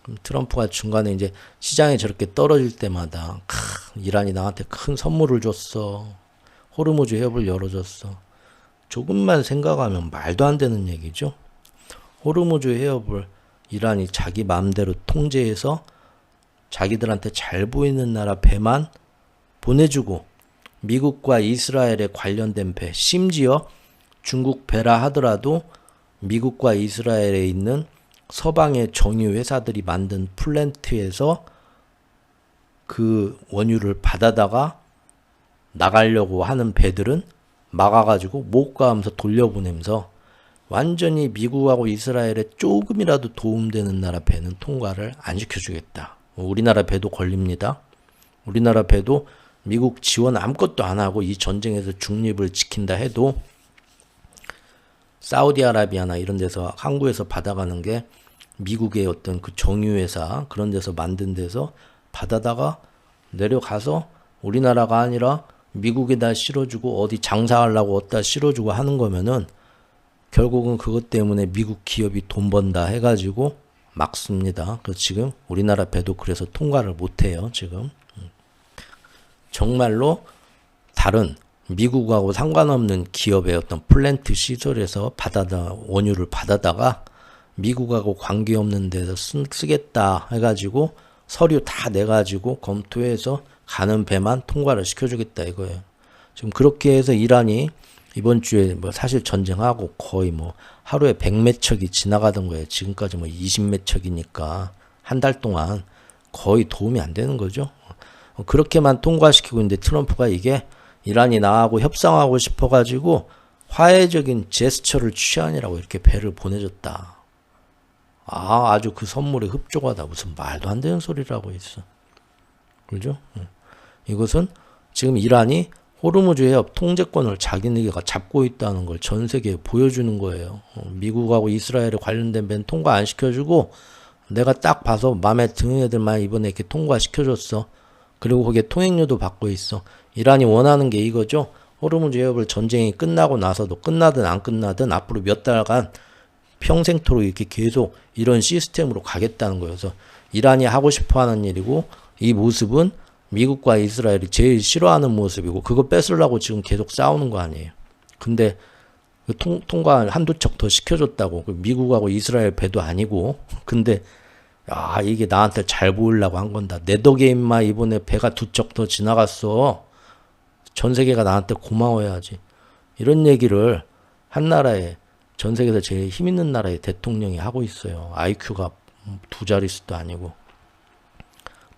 그럼 트럼프가 중간에 이제 시장이 저렇게 떨어질 때마다 이란이 나한테 큰 선물을 줬어. 호르무즈 해협을 열어줬어. 조금만 생각하면 말도 안 되는 얘기죠. 호르무즈 해협을 이란이 자기 마음대로 통제해서 자기들한테 잘 보이는 나라 배만 보내주고 미국과 이스라엘에 관련된 배, 심지어 중국 배라 하더라도 미국과 이스라엘에 있는 서방의 정유 회사들이 만든 플랜트에서 그 원유를 받아다가 나가려고 하는 배들은 막아가지고 못 가면서 돌려보내면서 완전히 미국하고 이스라엘에 조금이라도 도움되는 나라 배는 통과를 안 시켜주겠다. 우리나라 배도 걸립니다. 우리나라 배도 미국 지원 아무것도 안 하고 이 전쟁에서 중립을 지킨다 해도 사우디아라비아나 이런 데서 항구에서 받아가는 게 미국의 어떤 그 정유회사 그런 데서 만든 데서 받아다가 내려가서 우리나라가 아니라 미국에다 실어주고 어디 장사하려고 어디다 실어주고 하는 거면은 결국은 그것 때문에 미국 기업이 돈 번다 해가지고 막습니다. 그래서 지금 우리나라 배도 그래서 통과를 못해요. 지금 정말로 다른 미국하고 상관없는 기업의 어떤 플랜트 시설에서 원유를 받아다가 미국하고 관계없는 데서 쓰겠다 해가지고 서류 다 내가지고 검토해서 가는 배만 통과를 시켜주겠다 이거예요. 지금 그렇게 해서 이란이 이번 주에 뭐 사실 전쟁하고 거의 뭐 하루에 100몇 척이 지나가던 거예요. 지금까지 뭐 20몇 척이니까 한 달 동안 거의 도움이 안 되는 거죠. 그렇게만 통과시키고 있는데 트럼프가 이게 이란이 나하고 협상하고 싶어가지고 화해적인 제스처를 취하니라고 이렇게 배를 보내줬다. 아주 그 선물에 흡족하다. 무슨 말도 안 되는 소리라고 있어. 그죠? 이것은 지금 이란이 호르무즈 해협 통제권을 자기네가 잡고 있다는 걸 전 세계에 보여주는 거예요. 미국하고 이스라엘에 관련된 배는 통과 안 시켜주고 내가 딱 봐서 마음에 드는 애들만 이번에 이렇게 통과시켜줬어. 그리고 거기에 통행료도 받고 있어. 이란이 원하는 게 이거죠. 호르무즈 해협을 전쟁이 끝나고 나서도 끝나든 안 끝나든 앞으로 몇 달간 평생토록 이렇게 계속 이런 시스템으로 가겠다는 거예요. 그래서 이란이 하고 싶어하는 일이고 이 모습은 미국과 이스라엘이 제일 싫어하는 모습이고 그거 뺏으려고 지금 계속 싸우는 거 아니에요. 근데 통과 한두 척 더 시켜줬다고. 미국하고 이스라엘 배도 아니고. 근데 이게 나한테 잘 보이려고 한 건다. 내 덕에 임마 이번에 배가 두 척 더 지나갔어. 전 세계가 나한테 고마워야지. 이런 얘기를 한 나라의 전 세계에서 제일 힘 있는 나라의 대통령이 하고 있어요. IQ가 두 자릿수도 아니고.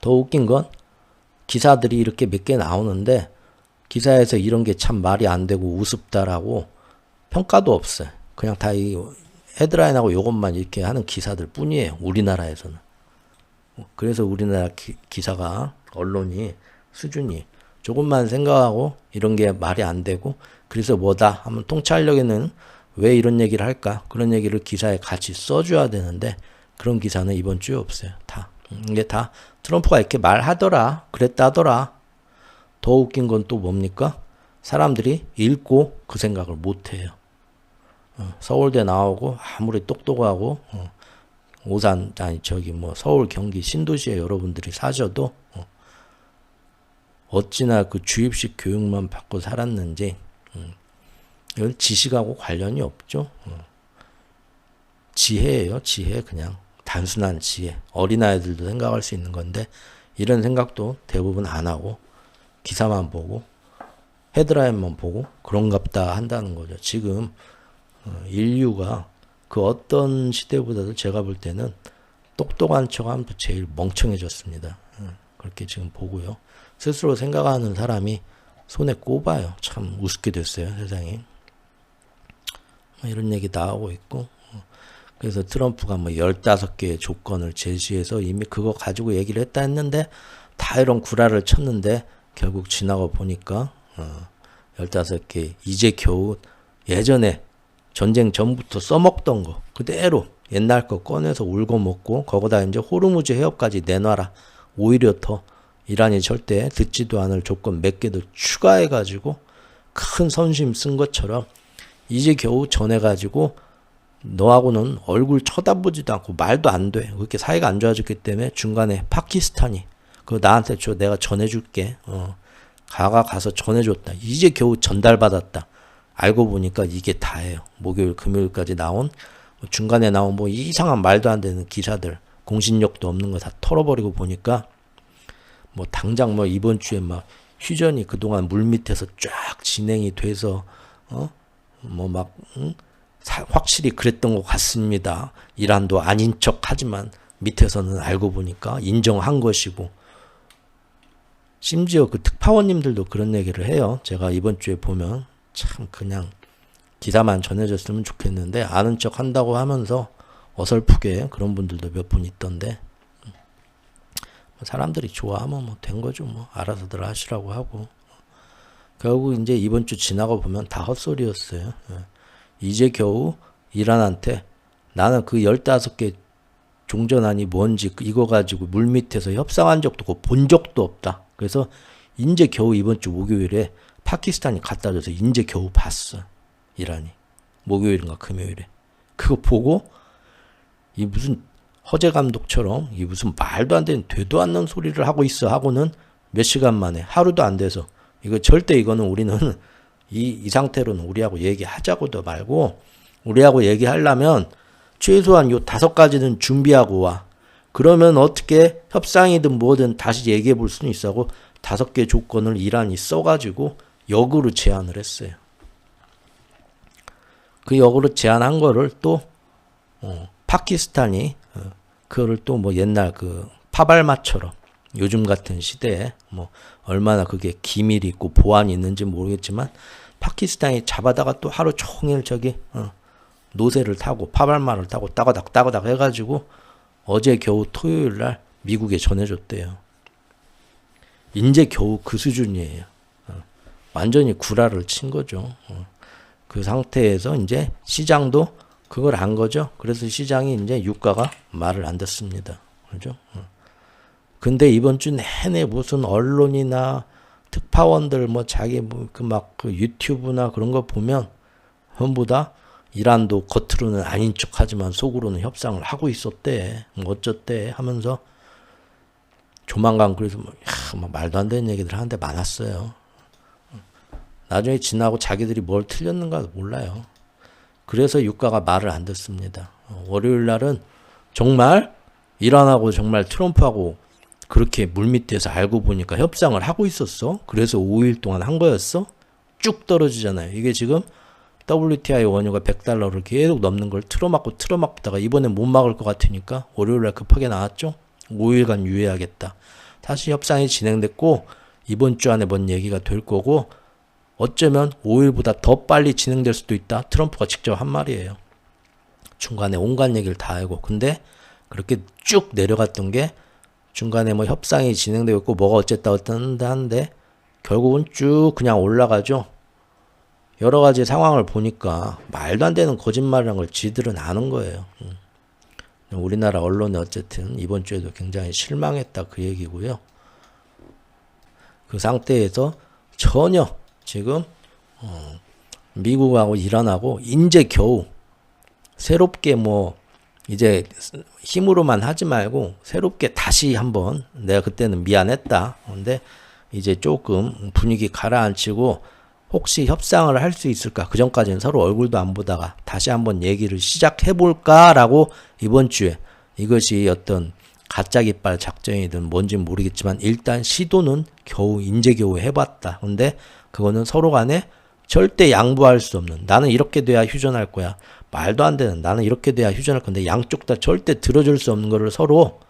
더 웃긴 건 기사들이 이렇게 몇 개 나오는데 기사에서 이런 게 참 말이 안 되고 우습다라고 평가도 없어요. 그냥 다 이 헤드라인하고 요것만 이렇게 하는 기사들 뿐이에요. 우리나라에서는. 그래서 우리나라 기사가 언론이 수준이 조금만 생각하고 이런 게 말이 안 되고 그래서 뭐다 하면 통찰력에는 왜 이런 얘기를 할까? 그런 얘기를 기사에 같이 써줘야 되는데 그런 기사는 이번 주에 없어요. 다. 이게 다 트럼프가 이렇게 말하더라. 그랬다더라. 더 웃긴 건 또 뭡니까? 사람들이 읽고 그 생각을 못해요. 서울대 나오고 아무리 똑똑하고 오산 아니 저기 뭐 서울 경기 신도시에 여러분들이 사셔도 어찌나 그 주입식 교육만 받고 살았는지 이건 지식하고 관련이 없죠. 지혜예요. 지혜 그냥 단순한 지혜. 어린아이들도 생각할 수 있는 건데 이런 생각도 대부분 안 하고 기사만 보고 헤드라인만 보고 그런갑다 한다는 거죠. 지금 인류가 그 어떤 시대보다도 제가 볼 때는 똑똑한 척하면 제일 멍청해졌습니다. 그렇게 지금 보고요. 스스로 생각하는 사람이 손에 꼽아요. 참 우습게 됐어요. 세상이. 이런 얘기 나오고 있고 그래서 트럼프가 뭐 15개의 조건을 제시해서 이미 그거 가지고 얘기를 했다 했는데 다 이런 구라를 쳤는데 결국 지나고 보니까 15개 이제 겨우 예전에 전쟁 전부터 써먹던 거 그대로 옛날 거 꺼내서 울고 먹고 거기다 이제 호르무즈 해협까지 내놔라. 오히려 더 이란이 절대 듣지도 않을 조건 몇 개 더 추가해가지고 큰 선심 쓴 것처럼 이제 겨우 전해가지고 너하고는 얼굴 쳐다보지도 않고 말도 안 돼. 그렇게 사이가 안 좋아졌기 때문에 중간에 파키스탄이 그거 나한테 줘. 내가 전해줄게. 가서 전해줬다. 이제 겨우 전달받았다. 알고 보니까 이게 다예요. 목요일, 금요일까지 나온 중간에 나온 뭐 이상한 말도 안 되는 기사들 공신력도 없는 거 다 털어버리고 보니까 뭐 당장 뭐 이번 주에 막 휴전이 그동안 물 밑에서 쫙 진행이 돼서 확실히 그랬던 것 같습니다. 이란도 아닌 척 하지만 밑에서는 알고 보니까 인정한 것이고 심지어 그 특파원님들도 그런 얘기를 해요. 제가 이번 주에 보면 참 그냥 기사만 전해졌으면 좋겠는데 아는 척 한다고 하면서 어설프게 그런 분들도 몇 분 있던데 사람들이 좋아하면 뭐 된 거죠. 뭐 알아서들 하시라고 하고 결국 이제 이번 주 지나고 보면 다 헛소리였어요. 이제 겨우 이란한테 나는 그 15개 종전안이 뭔지 이거 가지고 물밑에서 협상한 적도 없고 본 적도 없다. 그래서 이제 겨우 이번 주 목요일에 파키스탄이 갖다 줘서 이제 겨우 봤어. 이란이. 목요일인가 금요일에. 그거 보고 이 무슨 허재 감독처럼 이 무슨 말도 안 되는 되도 않는 소리를 하고 있어 하고는 몇 시간 만에 하루도 안 돼서 이거 절대 이거는 우리는 이 상태로는 우리하고 얘기하자고도 말고 우리하고 얘기하려면 최소한 요 5가지는 준비하고 와. 그러면 어떻게 협상이든 뭐든 다시 얘기해 볼 수는 있어 하고 5개 조건을 이란이 써가지고 역으로 제안을 했어요. 그 역으로 제안한 거를 또 파키스탄이 그거를 또 뭐 옛날 그 파발마처럼 요즘 같은 시대에 뭐 얼마나 그게 기밀이 있고 보안이 있는지 모르겠지만 파키스탄이 잡아다가 또 하루 종일 저기 노새를 타고 파발마를 타고 따가닥 해가지고 어제 겨우 토요일 날 미국에 전해줬대요. 이제 겨우 그 수준이에요. 완전히 구라를 친 거죠. 그 상태에서 이제 시장도 그걸 안 거죠. 그래서 시장이 이제 유가가 말을 안 듣습니다. 그죠? 근데 이번 주 내내 무슨 언론이나 특파원들 뭐 자기 뭐 그 유튜브나 그런 거 보면 전부 다 이란도 겉으로는 아닌 척하지만 속으로는 협상을 하고 있었대. 뭐 어쩌대 하면서 조만간 그래서 뭐 말도 안 되는 얘기들 하는데 많았어요. 나중에 지나고 자기들이 뭘 틀렸는가 몰라요. 그래서 유가가 말을 안 듣습니다. 월요일 날은 정말 이란하고 정말 트럼프하고 그렇게 물밑에서 알고 보니까 협상을 하고 있었어. 그래서 5일 동안 한 거였어. 쭉 떨어지잖아요. 이게 지금 WTI 원유가 100달러를 계속 넘는 걸 틀어막다가 이번엔 못 막을 것 같으니까 월요일날 급하게 나왔죠. 5일간 유예하겠다. 다시 협상이 진행됐고 이번 주 안에 뭔 얘기가 될 거고 어쩌면 5일보다 더 빨리 진행될 수도 있다. 트럼프가 직접 한 말이에요. 중간에 온갖 얘기를 다 하고. 근데 그렇게 쭉 내려갔던 게 중간에 뭐 협상이 진행되고 있고 뭐가 어쨌다 하는데 결국은 쭉 그냥 올라가죠. 여러 가지 상황을 보니까 말도 안 되는 거짓말이라는 걸 지들은 아는 거예요. 우리나라 언론이 어쨌든 이번 주에도 굉장히 실망했다 그 얘기고요. 그 상태에서 전혀 지금 미국하고 이란하고 이제 겨우 새롭게 뭐 이제 힘으로만 하지 말고 새롭게 다시 한번 내가 그때는 미안했다. 근데 이제 조금 분위기 가라앉히고 혹시 협상을 할 수 있을까? 그 전까지는 서로 얼굴도 안 보다가 다시 한번 얘기를 시작해 볼까라고 이번 주에 이것이 어떤 가짜 깃발 작전이든 뭔지 모르겠지만 일단 시도는 겨우 해봤다. 근데 그거는 서로 간에 절대 양보할 수 없는 나는 이렇게 돼야 휴전할 거야. 말도 안 되는 나는 이렇게 돼야 휴전할 건데 양쪽 다 절대 들어줄 수 없는 거를 서로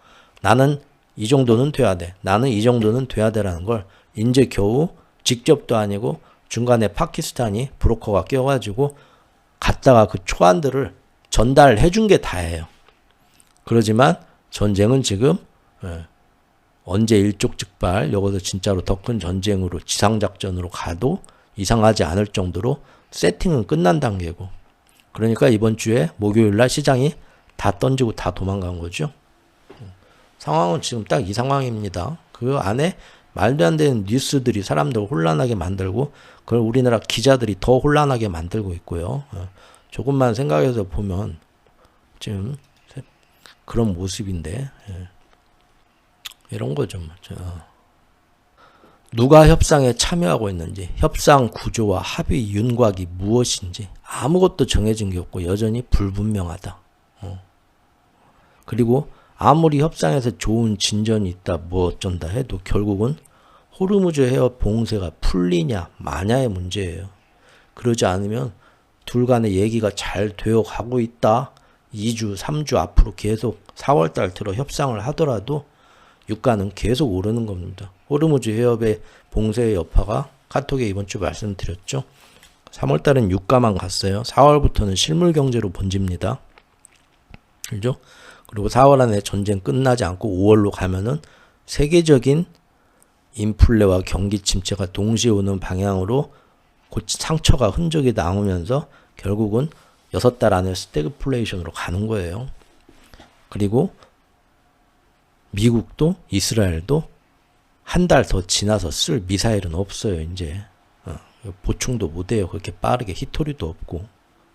나는 이 정도는 돼야 돼. 나는 이 정도는 돼야 돼라는 걸 이제 겨우 직접도 아니고 중간에 파키스탄이 브로커가 껴가지고 갔다가 그 초안들을 전달해 준 게 다예요. 그러지만 전쟁은 지금 언제 일촉즉발 여기서 진짜로 더 큰 전쟁으로 지상작전으로 가도 이상하지 않을 정도로 세팅은 끝난 단계고 그러니까 이번 주에 목요일날 시장이 다 던지고 다 도망간 거죠. 상황은 지금 딱 이 상황입니다. 그 안에 말도 안 되는 뉴스들이 사람들을 혼란하게 만들고 그걸 우리나라 기자들이 더 혼란하게 만들고 있고요. 조금만 생각해서 보면 지금 그런 모습인데 이런 거죠. 누가 협상에 참여하고 있는지 협상 구조와 합의 윤곽이 무엇인지 아무것도 정해진 게 없고 여전히 불분명하다. 그리고 아무리 협상에서 좋은 진전이 있다 뭐 어쩐다 해도 결국은 호르무즈 해협 봉쇄가 풀리냐 마냐의 문제예요. 그러지 않으면 둘 간의 얘기가 잘 되어 가고 있다. 2주, 3주 앞으로 계속 4월달 들어 협상을 하더라도 유가는 계속 오르는 겁니다. 호르무즈 해협의 봉쇄의 여파가 카톡에 이번 주 말씀드렸죠. 3월달은 유가만 갔어요. 4월부터는 실물 경제로 번집니다. 그죠? 그리고 4월 안에 전쟁 끝나지 않고 5월로 가면은 세계적인 인플레와 경기 침체가 동시에 오는 방향으로 상처가 흔적이 남으면서 결국은 6달 안에 스태그플레이션으로 가는 거예요. 그리고 미국도 이스라엘도 한 달 더 지나서 쓸 미사일은 없어요. 이제 보충도 못해요. 그렇게 빠르게 히토리도 없고.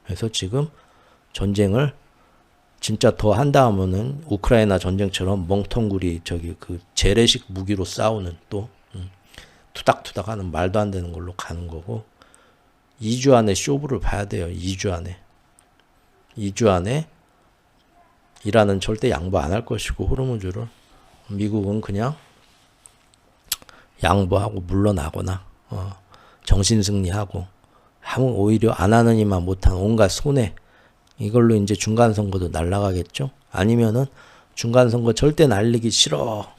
그래서 지금 전쟁을 진짜 더 한다면은 우크라이나 전쟁처럼 멍텅구리 그 재래식 무기로 싸우는 또 투닥투닥하는 말도 안 되는 걸로 가는 거고 2주 안에 쇼부를 봐야 돼요. 2주 안에 이란은 절대 양보 안 할 것이고 호르무즈를 미국은 그냥 양보하고 물러나거나 정신승리하고 오히려 안 하느니만 못한 온갖 손해 이걸로 이제 중간선거도 날아가겠죠. 아니면은 중간선거 절대 날리기 싫어.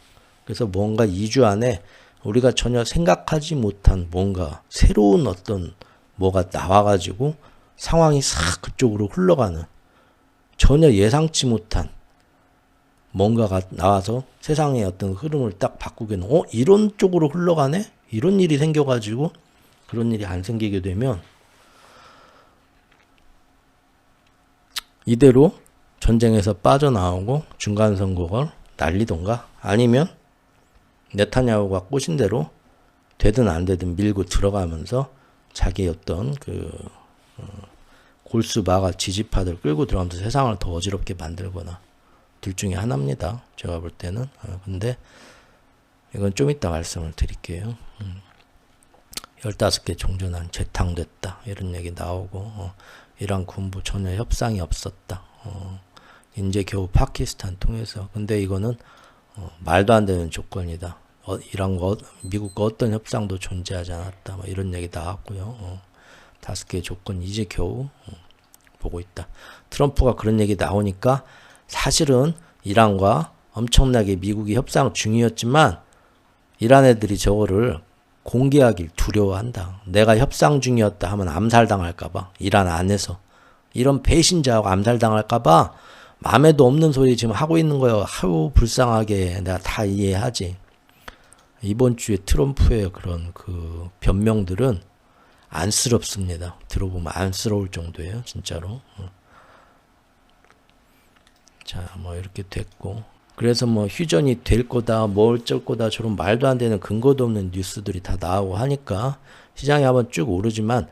그래서 뭔가 2주 안에 우리가 전혀 생각하지 못한 뭔가 새로운 어떤 뭐가 나와가지고 상황이 싹 그쪽으로 흘러가는 전혀 예상치 못한 뭔가가 나와서 세상의 어떤 흐름을 딱 바꾸게는 이런 쪽으로 흘러가네? 이런 일이 생겨가지고 그런 일이 안 생기게 되면 이대로 전쟁에서 빠져나오고 중간선거를 날리던가 아니면 네타냐후가 꼬신 대로 되든 안 되든 밀고 들어가면서 자기 어떤 골수마가 지지파들 끌고 들어가면서 세상을 더 어지럽게 만들거나 둘 중에 하나입니다. 제가 볼 때는. 근데 이건 좀 이따 말씀을 드릴게요. 15개 종전안 재탕됐다 이런 얘기 나오고 이란 군부 전혀 협상이 없었다. 이제 겨우 파키스탄 통해서. 근데 이거는 말도 안 되는 조건이다. 이란과 미국과 어떤 협상도 존재하지 않았다. 뭐 이런 얘기 나왔고요. 5개의 조건 이제 겨우 보고 있다. 트럼프가 그런 얘기 나오니까 사실은 이란과 엄청나게 미국이 협상 중이었지만 이란 애들이 저거를 공개하길 두려워한다. 내가 협상 중이었다 하면 암살당할까봐. 이란 안에서. 이런 배신자하고 암살당할까봐 마음에도 없는 소리 지금 하고 있는 거예요. 아유 불쌍하게. 내가 다 이해하지. 이번 주에 트럼프의 그런 그 변명들은 안쓰럽습니다. 들어보면 안쓰러울 정도예요. 진짜로. 자, 뭐 이렇게 됐고. 그래서 뭐 휴전이 될 거다, 뭐 어쩔 거다, 저런 말도 안 되는 근거도 없는 뉴스들이 다 나오고 하니까 시장이 한번 쭉 오르지만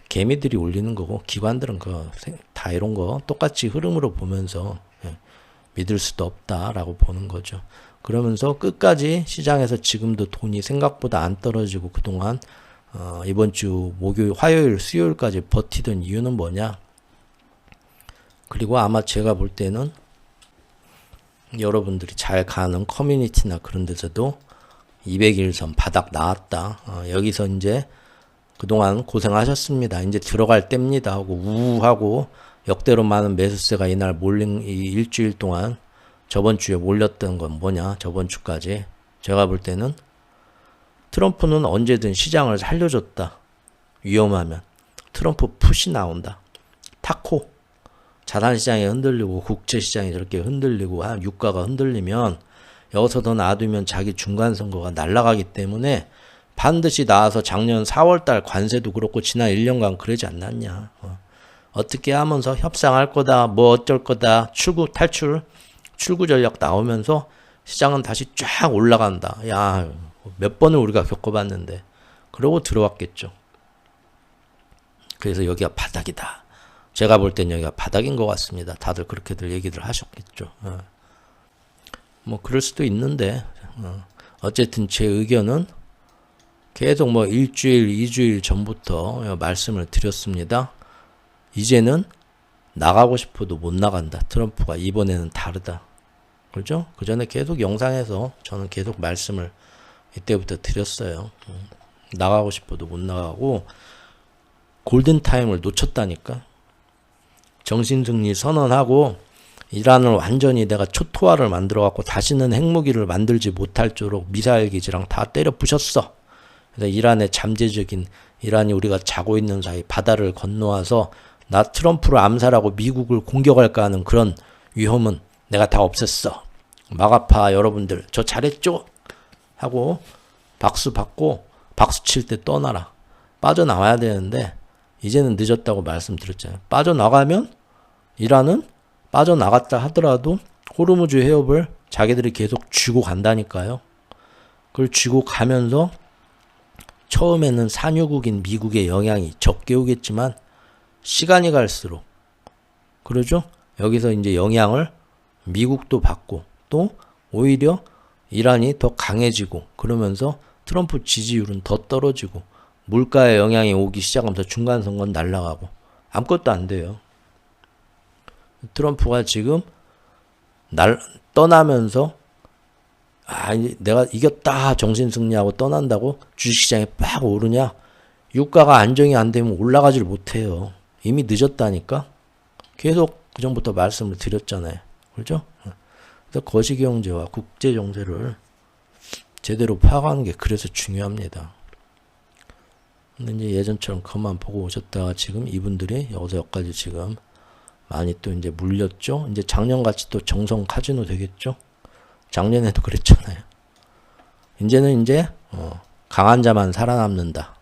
개미들이 올리는 거고 기관들은 다 이런 거 똑같이 흐름으로 보면서 믿을 수도 없다라고 보는 거죠. 그러면서 끝까지 시장에서 지금도 돈이 생각보다 안 떨어지고 그동안 이번 주 목요일, 화요일, 수요일까지 버티던 이유는 뭐냐? 그리고 아마 제가 볼 때는 여러분들이 잘 가는 커뮤니티나 그런 데서도 200일선 바닥 나왔다. 여기서 이제 그동안 고생하셨습니다. 이제 들어갈 때입니다 하고 우하고 역대로 많은 매수세가 이날 몰린 이 일주일 동안 저번 주에 몰렸던 건 뭐냐? 저번 주까지 제가 볼 때는 트럼프는 언제든 시장을 살려줬다. 위험하면 트럼프 풋이 나온다. 타코 자산시장이 흔들리고 국제시장이 저렇게 흔들리고 유가가 흔들리면 여기서 더 놔두면 자기 중간선거가 날아가기 때문에 반드시 나와서 작년 4월달 관세도 그렇고 지난 1년간 그러지 않았냐. 어떻게 하면서 협상할 거다 뭐 어쩔 거다 출구 전략 나오면서 시장은 다시 쫙 올라간다. 야, 몇 번을 우리가 겪어봤는데 그러고 들어왔겠죠. 그래서 여기가 바닥이다. 제가 볼 땐 여기가 바닥인 것 같습니다. 다들 그렇게들 얘기들 하셨겠죠. 뭐 그럴 수도 있는데 어쨌든 제 의견은 계속 뭐 일주일, 2주일 전부터 말씀을 드렸습니다. 이제는 나가고 싶어도 못 나간다. 트럼프가 이번에는 다르다. 그렇죠? 그 전에 계속 영상에서 저는 계속 말씀을 이때부터 드렸어요. 나가고 싶어도 못 나가고 골든타임을 놓쳤다니까. 정신승리 선언하고 이란을 완전히 내가 초토화를 만들어갖고 다시는 핵무기를 만들지 못할 쪽으로 미사일 기지랑 다 때려 부셨어. 그래서 이란의 잠재적인 이란이 우리가 자고 있는 사이 바다를 건너와서 나 트럼프를 암살하고 미국을 공격할까 하는 그런 위험은 내가 다 없앴어. 마가파 여러분들 저 잘했죠? 하고 박수 받고 박수 칠 때 떠나라. 빠져나와야 되는데 이제는 늦었다고 말씀드렸잖아요. 빠져나가면 이란은 빠져나갔다 하더라도 호르무즈 해협을 자기들이 계속 쥐고 간다니까요. 그걸 쥐고 가면서 처음에는 산유국인 미국의 영향이 적게 오겠지만 시간이 갈수록 그러죠? 여기서 이제 영향을 미국도 받고 또 오히려 이란이 더 강해지고 그러면서 트럼프 지지율은 더 떨어지고 물가에 영향이 오기 시작하면서 중간선거는 날아가고 아무것도 안 돼요. 트럼프가 지금 떠나면서 내가 이겼다 정신승리하고 떠난다고 주식시장에 빡 오르냐? 유가가 안정이 안 되면 올라가질 못해요. 이미 늦었다니까. 계속 그 전부터 말씀을 드렸잖아요. 그렇죠? 그래서 거시경제와 국제정세를 제대로 파악하는 게 그래서 중요합니다. 근데 이제 예전처럼 그것만 보고 오셨다가 지금 이분들이 여기서 여기까지 지금 많이 또 이제 물렸죠. 이제 작년같이 또 정성 카지노 되겠죠. 작년에도 그랬잖아요. 이제는 이제 강한 자만 살아남는다.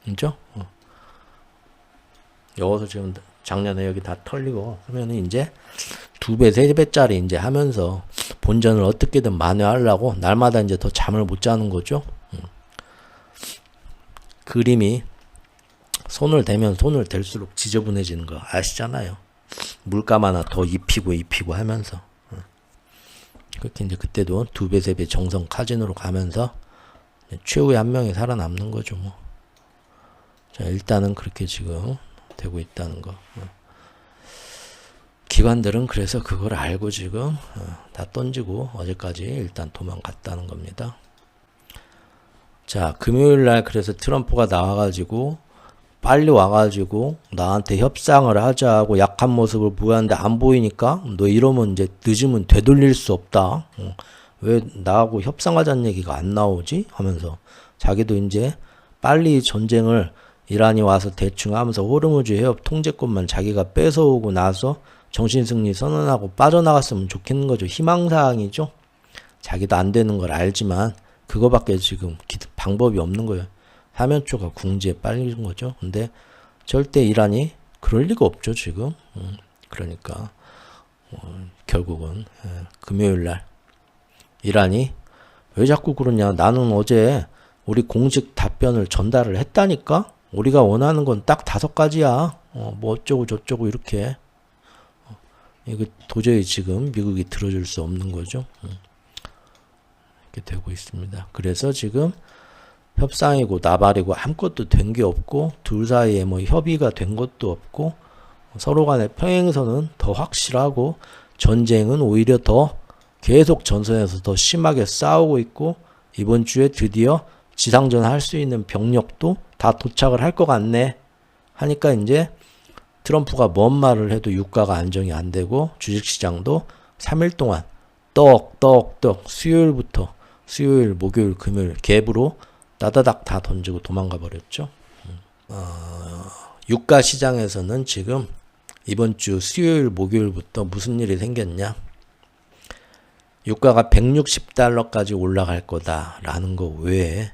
그죠? 여기서 지금 작년에 여기 다 털리고 하면은 이제 2배, 3배짜리 이제 하면서 본전을 어떻게든 만회하려고 날마다 이제 더 잠을 못 자는 거죠. 그림이 손을 대면 손을 댈수록 지저분해지는 거 아시잖아요. 물감 하나 더 입히고 하면서. 그렇게 이제 그때도 2배, 3배 정성 카지노로 가면서 최후의 한 명이 살아남는 거죠, 뭐. 자, 일단은 그렇게 지금 되고 있다는 거. 기관들은 그래서 그걸 알고 지금 다 던지고 어제까지 일단 도망갔다는 겁니다. 자, 금요일날 그래서 트럼프가 나와가지고 빨리 와가지고 나한테 협상을 하자고 약한 모습을 보였는데 안 보이니까 너 이러면 이제 늦으면 되돌릴 수 없다. 왜 나하고 협상하자는 얘기가 안 나오지? 하면서 자기도 이제 빨리 전쟁을 이란이 와서 대충 하면서 호르무즈 해협 통제권만 자기가 뺏어오고 나서 정신승리 선언하고 빠져나갔으면 좋겠는 거죠. 희망사항이죠. 자기도 안 되는 걸 알지만 그거밖에 지금 방법이 없는 거예요. 사면초가 궁지에 빨린 거죠. 근데 절대 이란이 그럴 리가 없죠, 지금. 그러니까 결국은 금요일날 이란이 왜 자꾸 그러냐. 나는 어제 우리 공식 답변을 전달을 했다니까. 우리가 원하는 건 딱 5가지야. 뭐 어쩌고 저쩌고 이렇게. 이거 도저히 지금 미국이 들어줄 수 없는 거죠. 이렇게 되고 있습니다. 그래서 지금 협상이고 나발이고 아무것도 된 게 없고 둘 사이에 뭐 협의가 된 것도 없고 서로 간의 평행선은 더 확실하고 전쟁은 오히려 더 계속 전선에서 더 심하게 싸우고 있고 이번 주에 드디어 지상전 할 수 있는 병력도 다 도착을 할 것 같네 하니까 이제 트럼프가 뭔 말을 해도 유가가 안정이 안 되고 주식시장도 3일 동안 떡 수요일부터 수요일, 목요일, 금요일 갭으로 따다닥 다 던지고 도망가 버렸죠. 유가 시장에서는 지금 이번 주 수요일, 목요일부터 무슨 일이 생겼냐? 유가가 160달러까지 올라갈 거다라는 거 외에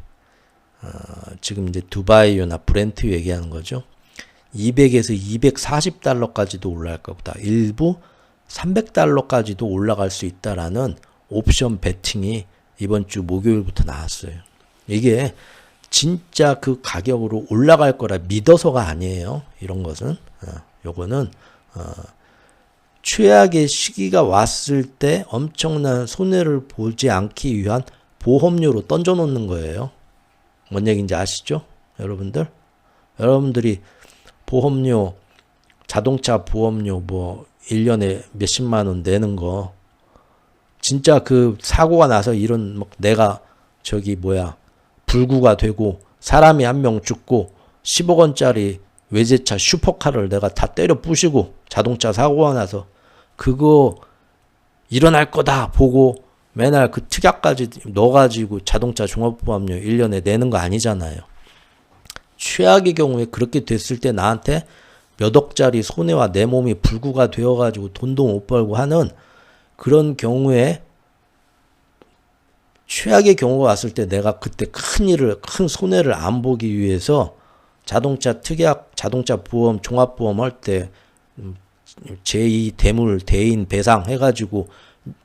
지금 이제 두바이유나 브렌트 얘기하는 거죠. 200에서 240달러까지도 올라갈 거다. 일부 300달러까지도 올라갈 수 있다라는 옵션 베팅이 이번 주 목요일부터 나왔어요. 이게 진짜 그 가격으로 올라갈 거라 믿어서가 아니에요. 이런 것은 요거는 최악의 시기가 왔을 때 엄청난 손해를 보지 않기 위한 보험료로 던져 놓는 거예요. 뭔 얘기인지 아시죠? 여러분들이 보험료, 자동차 보험료 뭐 1년에 몇십만 원 내는 거 진짜 그 사고가 나서 이런 막 내가 불구가 되고 사람이 한 명 죽고 10억 원짜리 외제차 슈퍼카를 내가 다 때려 부시고 자동차 사고가 나서 그거 일어날 거다 보고 맨날 그 특약까지 넣어가지고 자동차 종합보험료 1년에 내는 거 아니잖아요. 최악의 경우에 그렇게 됐을 때 나한테 몇 억짜리 손해와 내 몸이 불구가 되어가지고 돈도 못 벌고 하는 그런 경우에 최악의 경우가 왔을 때 내가 그때 큰 손해를 안 보기 위해서 자동차 특약, 자동차 보험, 종합보험 할 때 제2 대물, 대인 배상 해가지고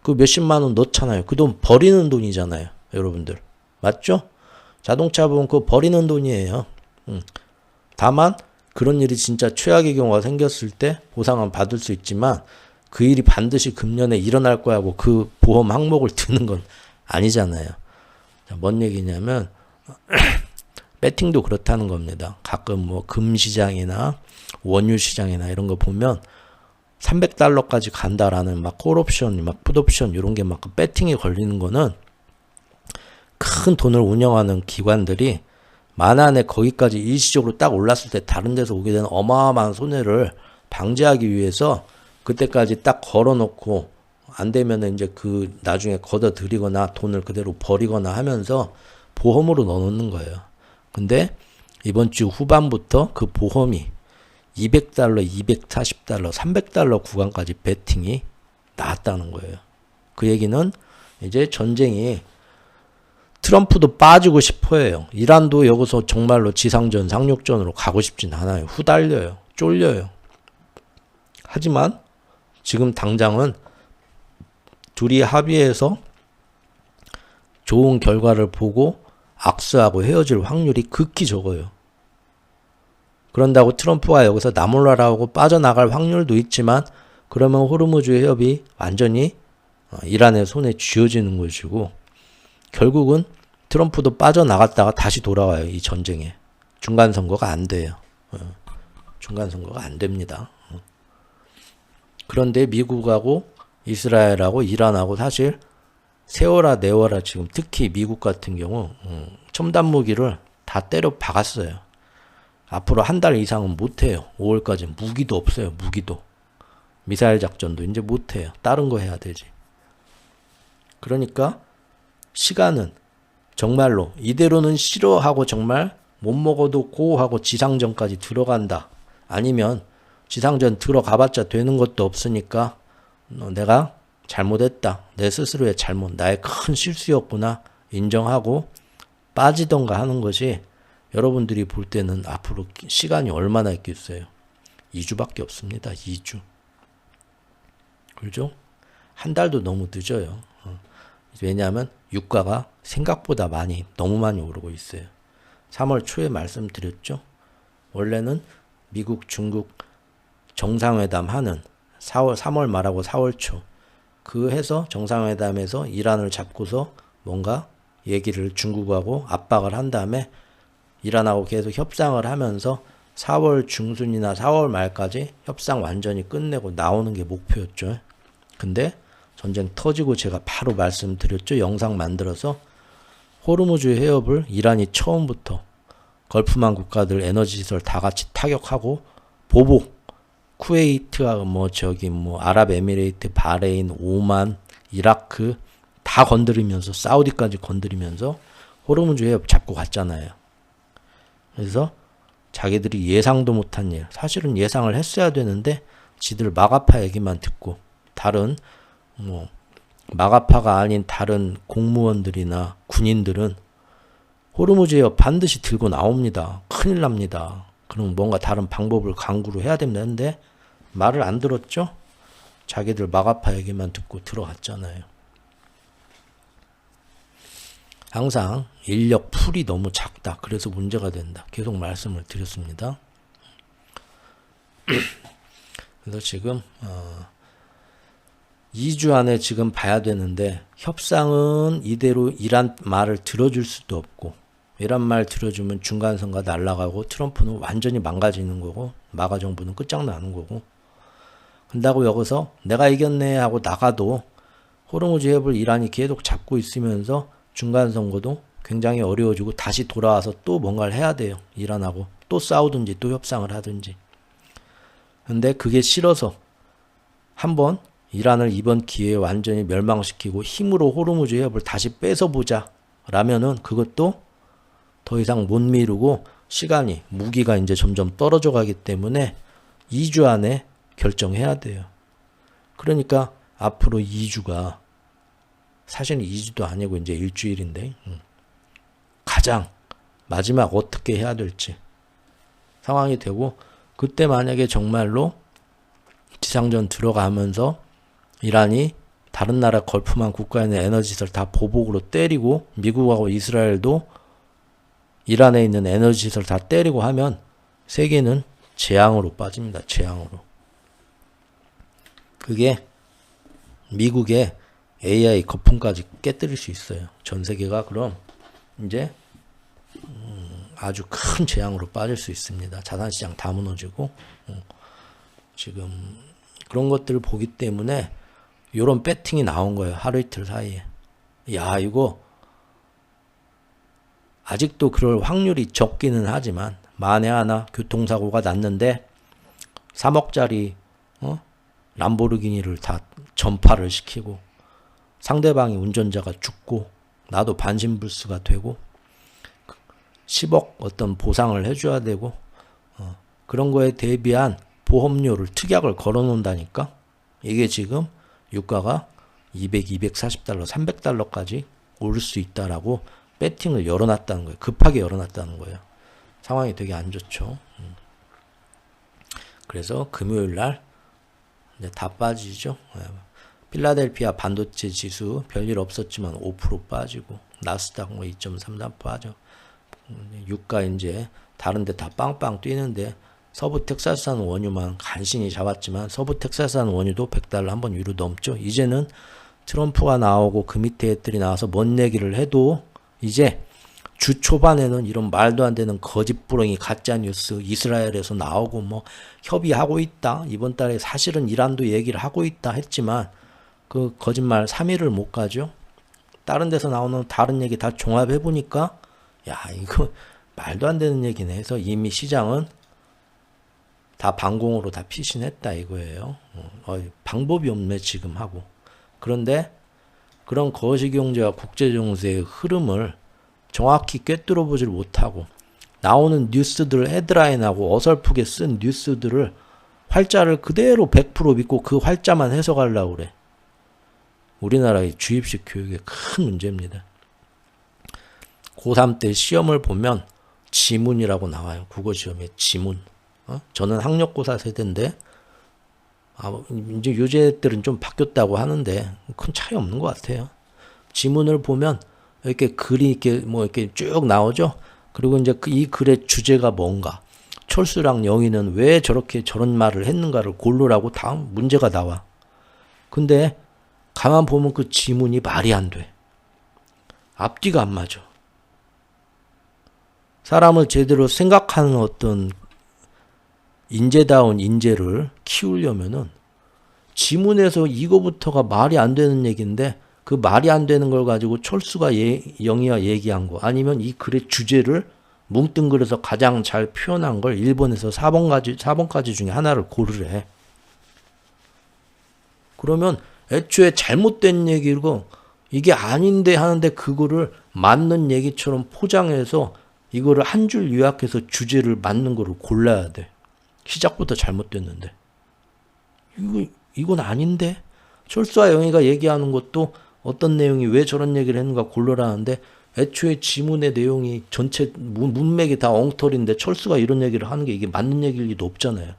그 몇십만 원 넣잖아요. 그 돈 버리는 돈이잖아요. 여러분들. 맞죠? 자동차 보험 그거 버리는 돈이에요. 다만 그런 일이 진짜 최악의 경우가 생겼을 때 보상은 받을 수 있지만 그 일이 반드시 금년에 일어날 거야 하고 그 보험 항목을 드는 건 아니잖아요. 뭔 얘기냐면 배팅도 그렇다는 겁니다. 가끔 뭐 금시장이나 원유시장이나 이런 거 보면 300달러까지 간다라는 막 콜옵션, 막 풋옵션 이런 게 막 배팅이 걸리는 거는 큰 돈을 운영하는 기관들이 만안에 거기까지 일시적으로 딱 올랐을 때 다른 데서 오게 되는 어마어마한 손해를 방지하기 위해서 그때까지 딱 걸어놓고 안 되면은 이제 그 나중에 걷어들이거나 돈을 그대로 버리거나 하면서 보험으로 넣어놓는 거예요. 근데 이번 주 후반부터 그 보험이 200달러, 240달러, 300달러 구간까지 베팅이 나왔다는 거예요. 그 얘기는 이제 전쟁이 트럼프도 빠지고 싶어 해요. 이란도 여기서 정말로 지상전, 상륙전으로 가고 싶진 않아요. 후달려요. 쫄려요. 하지만 지금 당장은 둘이 합의해서 좋은 결과를 보고 악수하고 헤어질 확률이 극히 적어요. 그런다고 트럼프가 여기서 나몰라라고 빠져나갈 확률도 있지만 그러면 호르무즈 해협이 완전히 이란의 손에 쥐어지는 것이고 결국은 트럼프도 빠져나갔다가 다시 돌아와요. 이 전쟁에. 중간선거가 안 돼요. 중간선거가 안 됩니다. 그런데 미국하고 이스라엘하고 이란하고 사실 세워라 내워라 지금 특히 미국 같은 경우 첨단 무기를 다 때려 박았어요. 앞으로 한 달 이상은 못해요. 5월까지 무기도 없어요. 무기도. 미사일 작전도 이제 못해요. 다른 거 해야 되지. 그러니까 시간은 정말로 이대로는 싫어하고 정말 못 먹어도 고하고 지상전까지 들어간다. 아니면 지상전 들어가봤자 되는 것도 없으니까 내가 잘못했다. 내 스스로의 잘못, 나의 큰 실수였구나 인정하고 빠지던가 하는 것이 여러분들이 볼 때는 앞으로 시간이 얼마나 있겠어요? 2주밖에 없습니다. 2주. 그렇죠? 한 달도 너무 늦어요. 왜냐하면 유가가 생각보다 너무 많이 오르고 있어요. 3월 초에 말씀드렸죠. 원래는 미국, 중국 정상회담 하는 3월 말하고 4월 초 그 해서 정상회담에서 이란을 잡고서 뭔가 얘기를 중국하고 압박을 한 다음에 이란하고 계속 협상을 하면서 4월 중순이나 4월 말까지 협상 완전히 끝내고 나오는 게 목표였죠. 근데 전쟁 터지고 제가 바로 말씀드렸죠. 영상 만들어서 호르무즈 해협을 이란이 처음부터 걸프만 국가들 에너지 시설 다 같이 타격하고 보복 쿠웨이트가 아랍에미레이트, 바레인, 오만, 이라크 다 건드리면서 사우디까지 건드리면서 호르무즈 해협 잡고 갔잖아요. 그래서 자기들이 예상도 못한 일, 사실은 예상을 했어야 되는데 지들 마가파 얘기만 듣고 다른 마가파가 아닌 다른 공무원들이나 군인들은 호르무즈 해협 반드시 들고 나옵니다. 큰일 납니다. 그럼 뭔가 다른 방법을 강구를 해야 되는데 말을 안 들었죠? 자기들 마가파 얘기만 듣고 들어갔잖아요. 항상 인력 풀이 너무 작다. 그래서 문제가 된다. 계속 말씀을 드렸습니다. 그래서 지금 2주 안에 지금 봐야 되는데 협상은 이대로 이란 말을 들어줄 수도 없고 이란 말 들어주면 중간선거 날아가고 트럼프는 완전히 망가지는 거고 마가 정부는 끝장나는 거고 근다고 여기서 내가 이겼네 하고 나가도 호르무즈 해협을 이란이 계속 잡고 있으면서 중간선거도 굉장히 어려워지고 다시 돌아와서 또 뭔가를 해야 돼요. 이란하고 또 싸우든지 또 협상을 하든지. 근데 그게 싫어서 한번 이란을 이번 기회에 완전히 멸망시키고 힘으로 호르무즈 해협을 다시 뺏어보자 라면은 그것도 더 이상 못 미루고 시간이 무기가 이제 점점 떨어져 가기 때문에 2주 안에 결정해야 돼요. 그러니까 앞으로 2주가 사실은 2주도 아니고 이제 일주일인데 가장 마지막 어떻게 해야 될지 상황이 되고 그때 만약에 정말로 지상전 들어가면서 이란이 다른 나라 걸프만 국가에 있는 에너지시설 다 보복으로 때리고 미국하고 이스라엘도 이란에 있는 에너지시설 다 때리고 하면 세계는 재앙으로 빠집니다. 재앙으로. 그게 미국의 AI 거품까지 깨뜨릴 수 있어요. 전 세계가 그럼 이제 아주 큰 재앙으로 빠질 수 있습니다. 자산시장 다 무너지고 지금 그런 것들을 보기 때문에 이런 배팅이 나온 거예요. 하루 이틀 사이에. 야 이거 아직도 그럴 확률이 적기는 하지만 만에 하나 교통사고가 났는데 3억짜리 람보르기니를 다 전파를 시키고 상대방이 운전자가 죽고 나도 반신불수가 되고 10억 어떤 보상을 해줘야 되고 그런 거에 대비한 보험료를 특약을 걸어놓는다니까. 이게 지금 유가가 200, 240달러, 300달러까지 오를 수 있다라고 배팅을 열어놨다는 거예요. 급하게 열어놨다는 거예요. 상황이 되게 안 좋죠. 그래서 금요일 날 이제 다 빠지죠. 필라델피아 반도체 지수 별일 없었지만 5% 빠지고 나스닥 2.33 빠져. 유가 이제 다른 데 다 빵빵 뛰는데 서부 텍사스산 원유만 간신히 잡았지만 서부 텍사스산 원유도 100달러 한번 위로 넘죠. 이제는 트럼프가 나오고 그 밑에 애들이 나와서 뭔 얘기를 해도 이제 주 초반에는 이런 말도 안 되는 거짓부렁이 가짜 뉴스 이스라엘에서 나오고 뭐 협의하고 있다. 이번 달에 사실은 이란도 얘기를 하고 있다 했지만 그 거짓말 3일을 못 가죠. 다른 데서 나오는 다른 얘기 다 종합해 보니까 야, 이거 말도 안 되는 얘기네 해서 이미 시장은 다 반공으로 다 피신했다 이거예요. 방법이 없네 지금 하고. 그런데 그런 거시경제와 국제정세의 흐름을 정확히 꿰뚫어 보질 못하고 나오는 뉴스들 헤드라인하고 어설프게 쓴 뉴스들을 활자를 그대로 100% 믿고 그 활자만 해석하려고 그래. 우리나라의 주입식 교육의 큰 문제입니다. 고3 때 시험을 보면 지문이라고 나와요. 국어시험에 지문. 저는 학력고사 세대인데 이제 요새들은 좀 바뀌었다고 하는데 큰 차이 없는 것 같아요. 지문을 보면 이렇게 글이 이렇게 뭐 이렇게 쭉 나오죠. 그리고 이제 이 글의 주제가 뭔가, 철수랑 영희는 왜 저렇게 저런 말을 했는가를 고르라고 다음 문제가 나와. 근데 가만 보면 그 지문이 말이 안 돼. 앞뒤가 안 맞아. 사람을 제대로 생각하는 어떤 인재다운 인재를 키우려면은 지문에서 이거부터가 말이 안 되는 얘기인데 그 말이 안 되는 걸 가지고 철수가 영희가 얘기한 거 아니면 이 글의 주제를 뭉뚱그려서 가장 잘 표현한 걸 1번에서 4번까지 중에 하나를 고르래. 그러면 애초에 잘못된 얘기고 이게 아닌데 하는데 그거를 맞는 얘기처럼 포장해서 이거를 한 줄 요약해서 주제를 맞는 거를 골라야 돼. 시작부터 잘못됐는데. 이건 아닌데? 철수와 영희가 얘기하는 것도 어떤 내용이 왜 저런 얘기를 했는가 고르라는데 애초에 지문의 내용이 전체 문맥이 다 엉터리인데 철수가 이런 얘기를 하는 게 이게 맞는 얘기일 리도 없잖아요.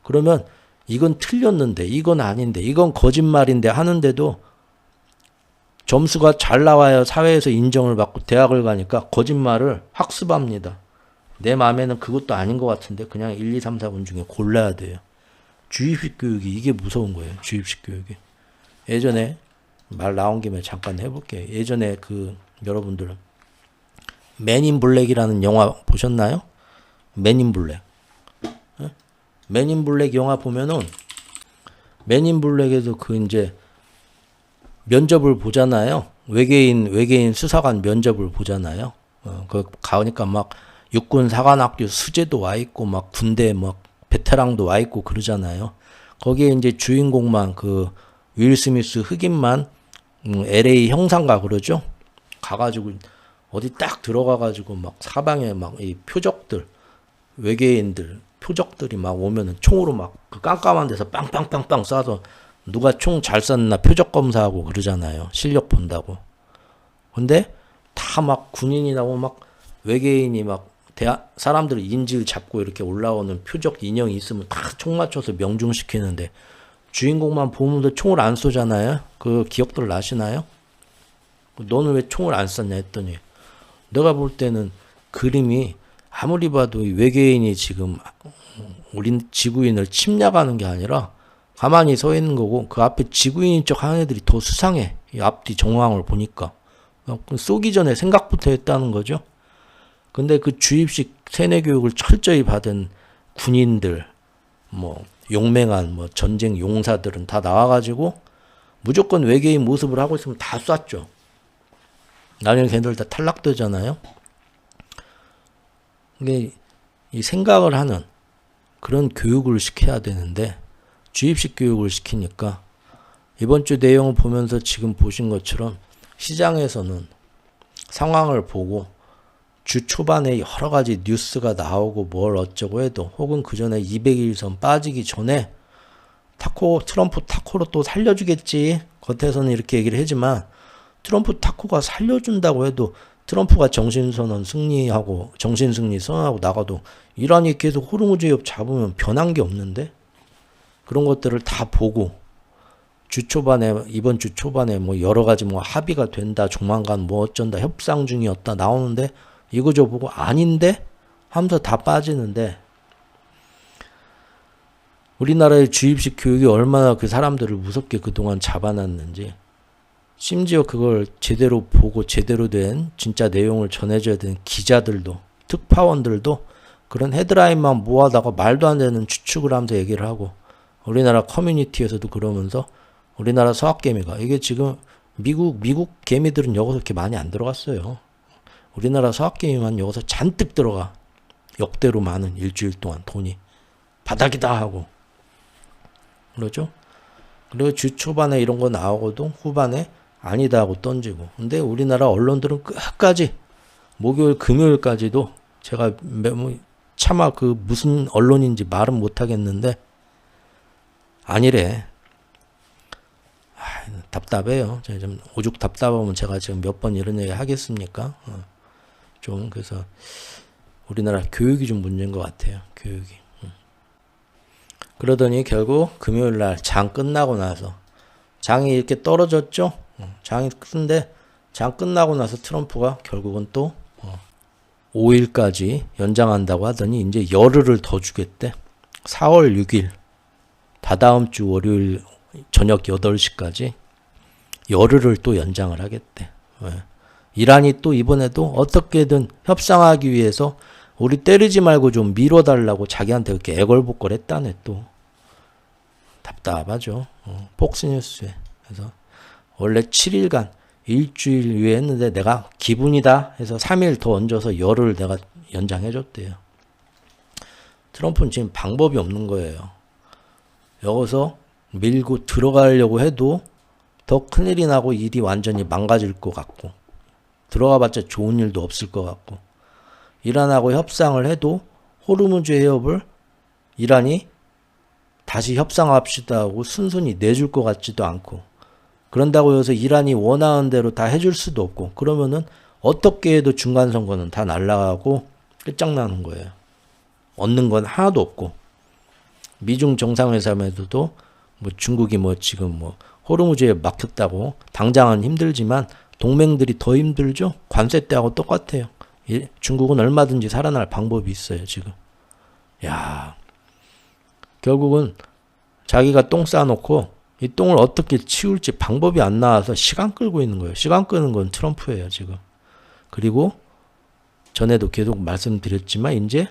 그러면 이건 틀렸는데 이건 아닌데 이건 거짓말인데 하는데도 점수가 잘 나와야 사회에서 인정을 받고 대학을 가니까 거짓말을 학습합니다. 내 마음에는 그것도 아닌 것 같은데 그냥 1, 2, 3, 4분 중에 골라야 돼요. 주입식 교육이 이게 무서운 거예요. 주입식 교육이. 예전에 말 나온 김에 잠깐 해볼게요. 예전에 여러분들 맨인 블랙이라는 영화 보셨나요? 맨인 블랙. 맨인 블랙 영화 보면은 맨인 블랙에서 이제 면접을 보잖아요. 외계인 수사관 면접을 보잖아요. 가니까 막 육군 사관학교 수재도 와 있고 막 군대 막 베테랑도 와 있고 그러잖아요. 거기에 이제 주인공만 윌 스미스 흑인만 LA 형사인가 그러죠. 가가지고 어디 딱 들어가가지고 막 사방에 막 이 표적들 외계인들 표적들이 막 오면은 총으로 막 그 깜깜한 데서 빵빵빵빵 쏴서 누가 총 잘 쐈나 표적 검사하고 그러잖아요. 실력 본다고. 근데 다 막 군인이 나오고 막 외계인이 막 사람들 인질 잡고 이렇게 올라오는 표적 인형이 있으면 다 총 맞춰서 명중시키는데 주인공만 보면서 총을 안 쏘잖아요. 그 기억들 나시나요? 너는 왜 총을 안 쐈냐 했더니 내가 볼 때는 그림이 아무리 봐도 외계인이 지금 우리 지구인을 침략하는 게 아니라 가만히 서 있는 거고 그 앞에 지구인인 척 하는 애들이 더 수상해. 이 앞뒤 정황을 보니까. 쏘기 전에 생각부터 했다는 거죠. 근데 그 주입식 세뇌 교육을 철저히 받은 군인들, 뭐 용맹한 뭐 전쟁 용사들은 다 나와가지고 무조건 외계인 모습을 하고 있으면 다 쐈죠. 나중에 걔들 다 탈락되잖아요. 이게 이 생각을 하는 그런 교육을 시켜야 되는데 주입식 교육을 시키니까 이번 주 내용을 보면서 지금 보신 것처럼 시장에서는 상황을 보고 주 초반에 여러 가지 뉴스가 나오고 뭘 어쩌고 해도 혹은 그 전에 200일선 빠지기 전에 트럼프 타코로 또 살려주겠지. 겉에서는 이렇게 얘기를 하지만 트럼프 타코가 살려준다고 해도 트럼프가 정신승리 선언하고 나가도 이란이 계속 호르무즈협 잡으면 변한 게 없는데 그런 것들을 다 보고 이번 주 초반에 뭐 여러 가지 뭐 합의가 된다 조만간 뭐 어쩐다 협상 중이었다 나오는데 이거저 보고 아닌데 하면서 다 빠지는데 우리나라의 주입식 교육이 얼마나 그 사람들을 무섭게 그동안 잡아놨는지 심지어 그걸 제대로 보고 제대로 된 진짜 내용을 전해줘야 되는 기자들도, 특파원들도 그런 헤드라인만 모아다가 말도 안 되는 추측을 하면서 얘기를 하고, 우리나라 커뮤니티에서도 그러면서 우리나라 서학개미가, 이게 지금 미국 개미들은 여기서 그렇게 많이 안 들어갔어요. 우리나라 서학개미만 여기서 잔뜩 들어가. 역대로 많은 일주일 동안 돈이 바닥이다 하고 그러죠. 그리고 주 초반에 이런 거 나오고도 후반에 아니다 하고 던지고. 근데 우리나라 언론들은 끝까지 목요일 금요일까지도 제가 차마 그 무슨 언론인지 말은 못 하겠는데 아니래. 답답해요. 제가 좀 오죽 답답하면 제가 지금 몇 번 이런 얘기 하겠습니까? 좀 그래서 우리나라 교육이 좀 문제인 것 같아요. 교육이. 그러더니 결국 금요일날 장 끝나고 나서 장이 이렇게 떨어졌죠. 장이 큰데 장 끝나고 나서 트럼프가 결국은 또 5일까지 연장한다고 하더니 이제 열흘을 더 주겠대. 4월 6일 다다음 주 월요일 저녁 8시까지 열흘을 또 연장을 하겠대. 이란이 또 이번에도 어떻게든 협상하기 위해서 우리 때리지 말고 좀 밀어달라고 자기한테 그렇게 애걸복걸 했다네 또. 답답하죠. 폭스뉴스에. 그래서 원래 7일간 일주일 위에 했는데 내가 기분이다 해서 3일 더 얹어서 열흘 내가 연장해줬대요. 트럼프는 지금 방법이 없는 거예요. 여기서 밀고 들어가려고 해도 더 큰일이 나고 일이 완전히 망가질 것 같고 들어가봤자 좋은 일도 없을 것 같고 이란하고 협상을 해도 호르무즈 해협을 이란이 다시 협상합시다 하고 순순히 내줄 것 같지도 않고 그런다고 해서 이란이 원하는 대로 다 해줄 수도 없고 그러면은 어떻게 해도 중간선거는 다 날아가고 끝장나는 거예요. 얻는 건 하나도 없고 미중 정상회담에서도 뭐 중국이 뭐 지금 뭐 호르무즈에 막혔다고 당장은 힘들지만 동맹들이 더 힘들죠. 관세 때하고 똑같아요. 중국은 얼마든지 살아날 방법이 있어요, 지금. 야, 결국은 자기가 똥 싸놓고 이 똥을 어떻게 치울지 방법이 안 나와서 시간 끌고 있는 거예요. 시간 끄는 건 트럼프예요, 지금. 그리고 전에도 계속 말씀드렸지만 이제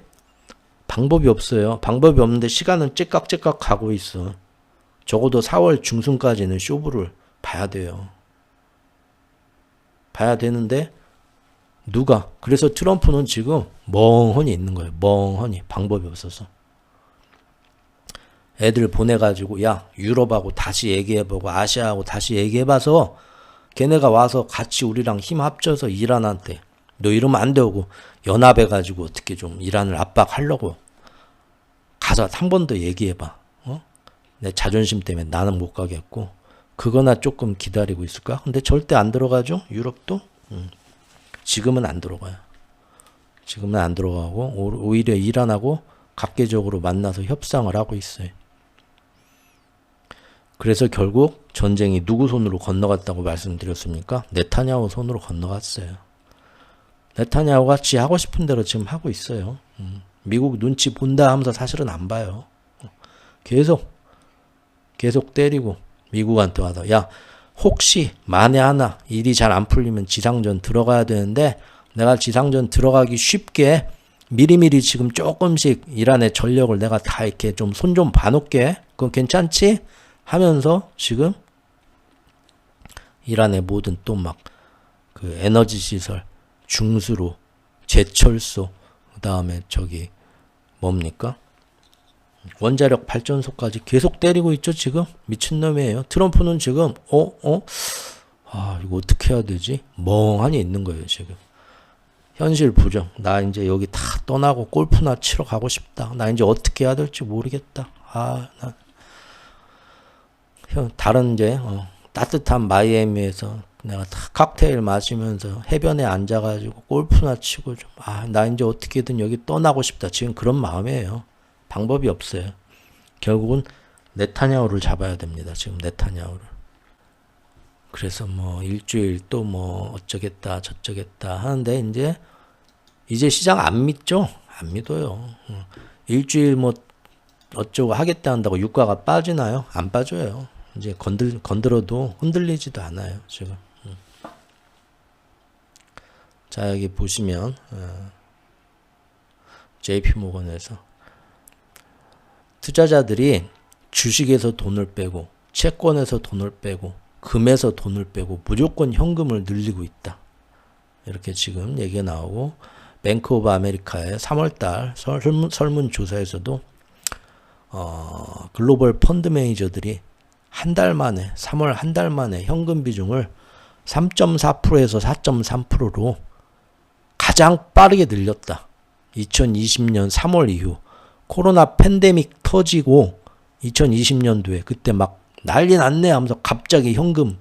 방법이 없어요. 방법이 없는데 시간은 째깍째깍 가고 있어. 적어도 4월 중순까지는 쇼부를 봐야 돼요. 봐야 되는데 누가? 그래서 트럼프는 지금 멍하니 있는 거예요. 멍하니. 방법이 없어서. 애들 보내가지고 야 유럽하고 다시 얘기해보고 아시아하고 다시 얘기해봐서 걔네가 와서 같이 우리랑 힘 합쳐서 이란한테 너 이러면 안 되고 연합해가지고 어떻게 좀 이란을 압박하려고 가서 한 번 더 얘기해봐. 내 자존심 때문에 나는 못 가겠고 그거나 조금 기다리고 있을까? 근데 절대 안 들어가죠. 유럽도. 지금은 안 들어가요. 지금은 안 들어가고 오히려 이란하고 각계적으로 만나서 협상을 하고 있어요. 그래서 결국 전쟁이 누구 손으로 건너갔다고 말씀드렸습니까? 네타냐후 손으로 건너갔어요. 네타냐후가 지 하고 싶은 대로 지금 하고 있어요. 미국 눈치 본다 하면서 사실은 안 봐요. 계속 때리고 미국한테 와서 야 혹시 만에 하나 일이 잘 안 풀리면 지상전 들어가야 되는데 내가 지상전 들어가기 쉽게 미리미리 지금 조금씩 이란의 전력을 내가 다 이렇게 좀 손 좀 봐놓게 그건 괜찮지? 하면서 지금 이란의 모든 또 막 그 에너지 시설 중수로 제철소 그 다음에 저기 뭡니까? 원자력 발전소까지 계속 때리고 있죠, 지금? 미친놈이에요. 트럼프는 지금, 이거 어떻게 해야 되지? 멍하니 있는 거예요, 지금. 현실 부정. 나 이제 여기 다 떠나고 골프나 치러 가고 싶다. 나 이제 어떻게 해야 될지 모르겠다. 다른 이제, 따뜻한 마이애미에서 내가 다 칵테일 마시면서 해변에 앉아가지고 골프나 치고 좀, 나 이제 어떻게든 여기 떠나고 싶다. 지금 그런 마음이에요. 방법이 없어요. 결국은 네타냐후를 잡아야 됩니다. 지금 네타냐후를. 그래서 뭐 일주일 또 뭐 어쩌겠다 저쩌겠다 하는데 이제 시장 안 믿죠? 안 믿어요. 일주일 뭐 어쩌고 하겠다 한다고 유가가 빠지나요? 안 빠져요. 이제 건드려도 흔들리지도 않아요, 지금. 자, 여기 보시면 JP모건에서 투자자들이 주식에서 돈을 빼고 채권에서 돈을 빼고 금에서 돈을 빼고 무조건 현금을 늘리고 있다. 이렇게 지금 얘기가 나오고, 뱅크 오브 아메리카의 3월달 설문조사에서도 글로벌 펀드 매니저들이 한 달 만에, 3월 한 달 만에 현금 비중을 3.4%에서 4.3%로 가장 빠르게 늘렸다. 2020년 3월 이후 코로나 팬데믹 터지고 2020년도에 그때 막 난리 났네 하면서 갑자기 현금,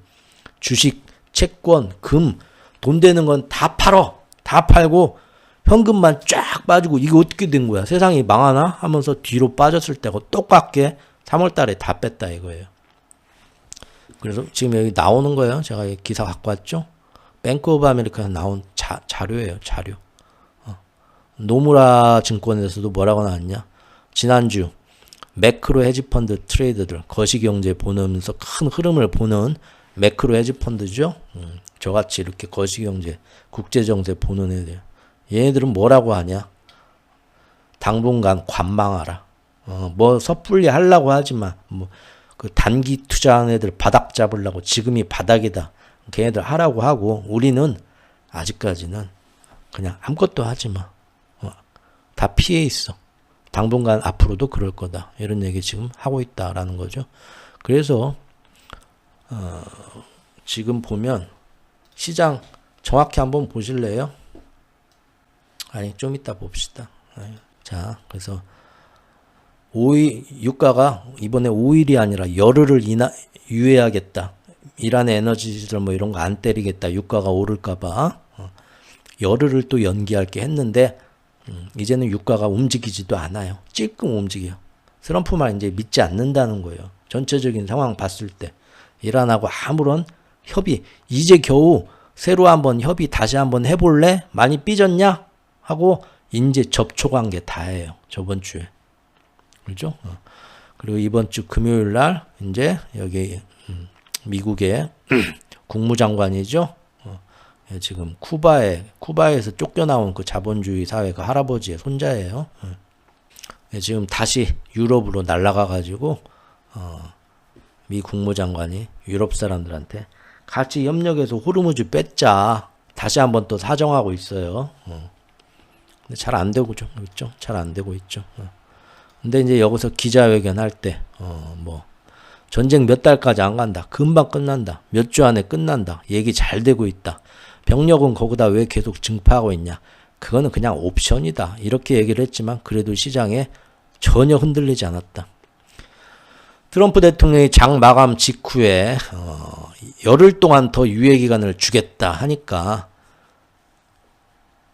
주식, 채권, 금, 돈 되는 건 다 팔어. 다 팔고 현금만 쫙 빠지고 이게 어떻게 된 거야? 세상이 망하나? 하면서 뒤로 빠졌을 때고 똑같게 3월 달에 다 뺐다 이거예요. 그래서 지금 여기 나오는 거예요. 제가 기사 갖고 왔죠. 뱅크 오브 아메리카에서 나온 자료예요. 자료. 노무라 증권에서도 뭐라고 나왔냐? 지난주 매크로 헤지펀드 트레이더들, 거시경제 보면서 큰 흐름을 보는 매크로 헤지펀드죠. 저같이 이렇게 거시경제, 국제정세 보는 애들. 얘네들은 뭐라고 하냐? 당분간 관망하라. 뭐 섣불리 하려고 하지만 뭐 그 단기 투자하는 애들 바닥 잡으려고 지금이 바닥이다. 걔네들 하라고 하고, 우리는 아직까지는 그냥 아무것도 하지 마. 다 피해 있어. 당분간 앞으로도 그럴 거다. 이런 얘기 지금 하고 있다라는 거죠. 그래서 지금 보면 시장 정확히 한번 보실래요? 아니, 좀 이따 봅시다. 자, 그래서 유가가 이번에 5일이 아니라 열흘을 유예하겠다. 이란의 에너지들 뭐 이런 거 안 때리겠다. 유가가 오를까봐 열흘을 또 연기할게 했는데 이제는 유가가 움직이지도 않아요. 찔끔 움직여요. 트럼프 말 이제 믿지 않는다는 거예요. 전체적인 상황 봤을 때 이란하고 아무런 협의, 이제 겨우 새로 한번 협의 다시 한번 해볼래? 많이 삐졌냐? 하고 이제 접촉한 게 다예요. 저번 주에. 그렇죠? 그리고 이번 주 금요일 날 이제 여기 미국의 국무장관이죠. 지금 쿠바에서 쫓겨나온 그 자본주의 사회 그 할아버지의 손자예요. 지금 다시 유럽으로 날아가 가지고 미 국무장관이 유럽 사람들한테 같이 협력해서 호르무즈 뺐자. 다시 한번 또 사정하고 있어요. 근데 잘 안 되고 있죠. 잘 안 되고 있죠. 근데 이제 여기서 기자회견 할 때 뭐 전쟁 몇 달까지 안 간다. 금방 끝난다. 몇 주 안에 끝난다. 얘기 잘 되고 있다. 병력은 거기다 왜 계속 증파하고 있냐. 그거는 그냥 옵션이다. 이렇게 얘기를 했지만 그래도 시장에 전혀 흔들리지 않았다. 트럼프 대통령이 장 마감 직후에 열흘 동안 더 유예 기간을 주겠다 하니까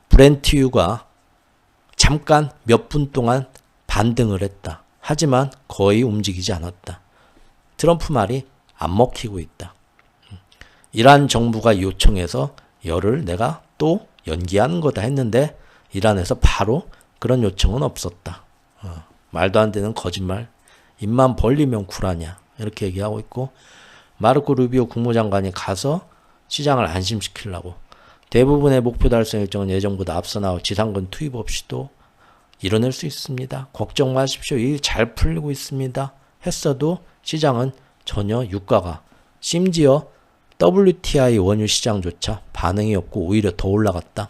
브렌트유가 잠깐 몇 분 동안 반등을 했다. 하지만 거의 움직이지 않았다. 트럼프 말이 안 먹히고 있다. 이란 정부가 요청해서 열흘 내가 또 연기하는 거다 했는데 이란에서 바로 그런 요청은 없었다. 말도 안 되는 거짓말. 입만 벌리면 굴하냐. 이렇게 얘기하고 있고, 마르코 루비오 국무장관이 가서 시장을 안심시키려고 대부분의 목표 달성 일정은 예정보다 앞서 나와 지상권 투입 없이도 이뤄낼 수 있습니다. 걱정 마십시오. 일 잘 풀리고 있습니다. 했어도 시장은 전혀 유가가, 심지어 WTI 원유 시장조차 반응이 없고 오히려 더 올라갔다.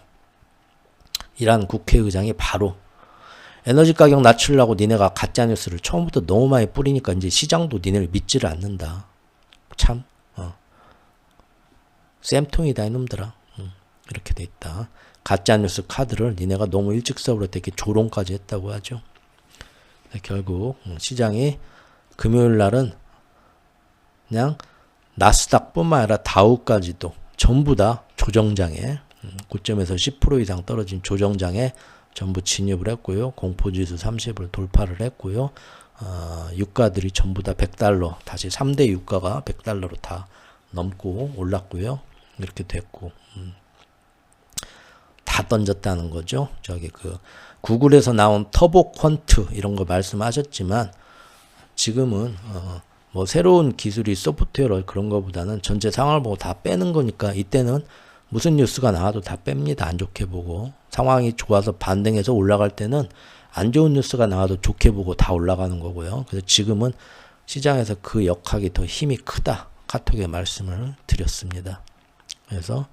이란 국회의장이 바로 에너지 가격 낮추려고 니네가 가짜뉴스를 처음부터 너무 많이 뿌리니까 이제 시장도 니네를 믿지를 않는다. 참 쌤통이다 이놈들아. 이렇게 돼 있다. 가짜뉴스 카드를 니네가 너무 일찍 써버렸다. 이렇게 조롱까지 했다고 하죠. 결국 시장이 금요일 날은 그냥 나스닥뿐만 아니라 다우까지도 전부 다 조정장에, 고점에서 10% 이상 떨어진 조정장에 전부 진입을 했고요. 공포지수 30을 돌파를 했고요. 유가들이 전부 다 $100, 다시 3대 유가가 $100로 다 넘고 올랐고요. 이렇게 됐고, 다 던졌다는 거죠. 저기 그 구글에서 나온 터보 퀀트 이런 거 말씀하셨지만 지금은 뭐 새로운 기술이 소프트웨어 그런 거보다는 전체 상황을 보고 다 빼는 거니까 이때는 무슨 뉴스가 나와도 다 뺍니다. 안 좋게 보고. 상황이 좋아서 반등해서 올라갈 때는 안 좋은 뉴스가 나와도 좋게 보고 다 올라가는 거고요. 그래서 지금은 시장에서 그 역학이 더 힘이 크다. 카톡에 말씀을 드렸습니다. 그래서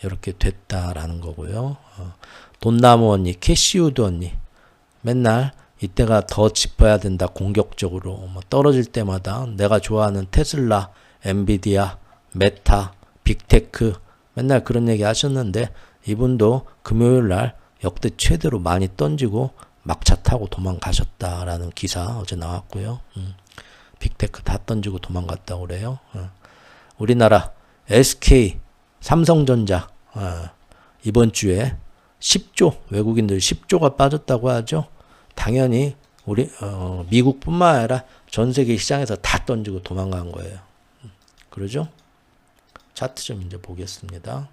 이렇게 됐다라는 거고요. 돈나무 언니, 캐시우드 언니 맨날 이때가 더 짚어야 된다. 공격적으로 뭐 떨어질 때마다 내가 좋아하는 테슬라, 엔비디아, 메타, 빅테크 맨날 그런 얘기 하셨는데 이분도 금요일 날 역대 최대로 많이 던지고 막차 타고 도망가셨다라는 기사 어제 나왔고요. 빅테크 다 던지고 도망갔다고 그래요. 우리나라 SK, 삼성전자 이번 주에 10조 외국인들 10조가 빠졌다고 하죠. 당연히 우리 미국뿐만 아니라 전 세계 시장에서 다 던지고 도망간 거예요. 그러죠? 차트 좀 이제 보겠습니다.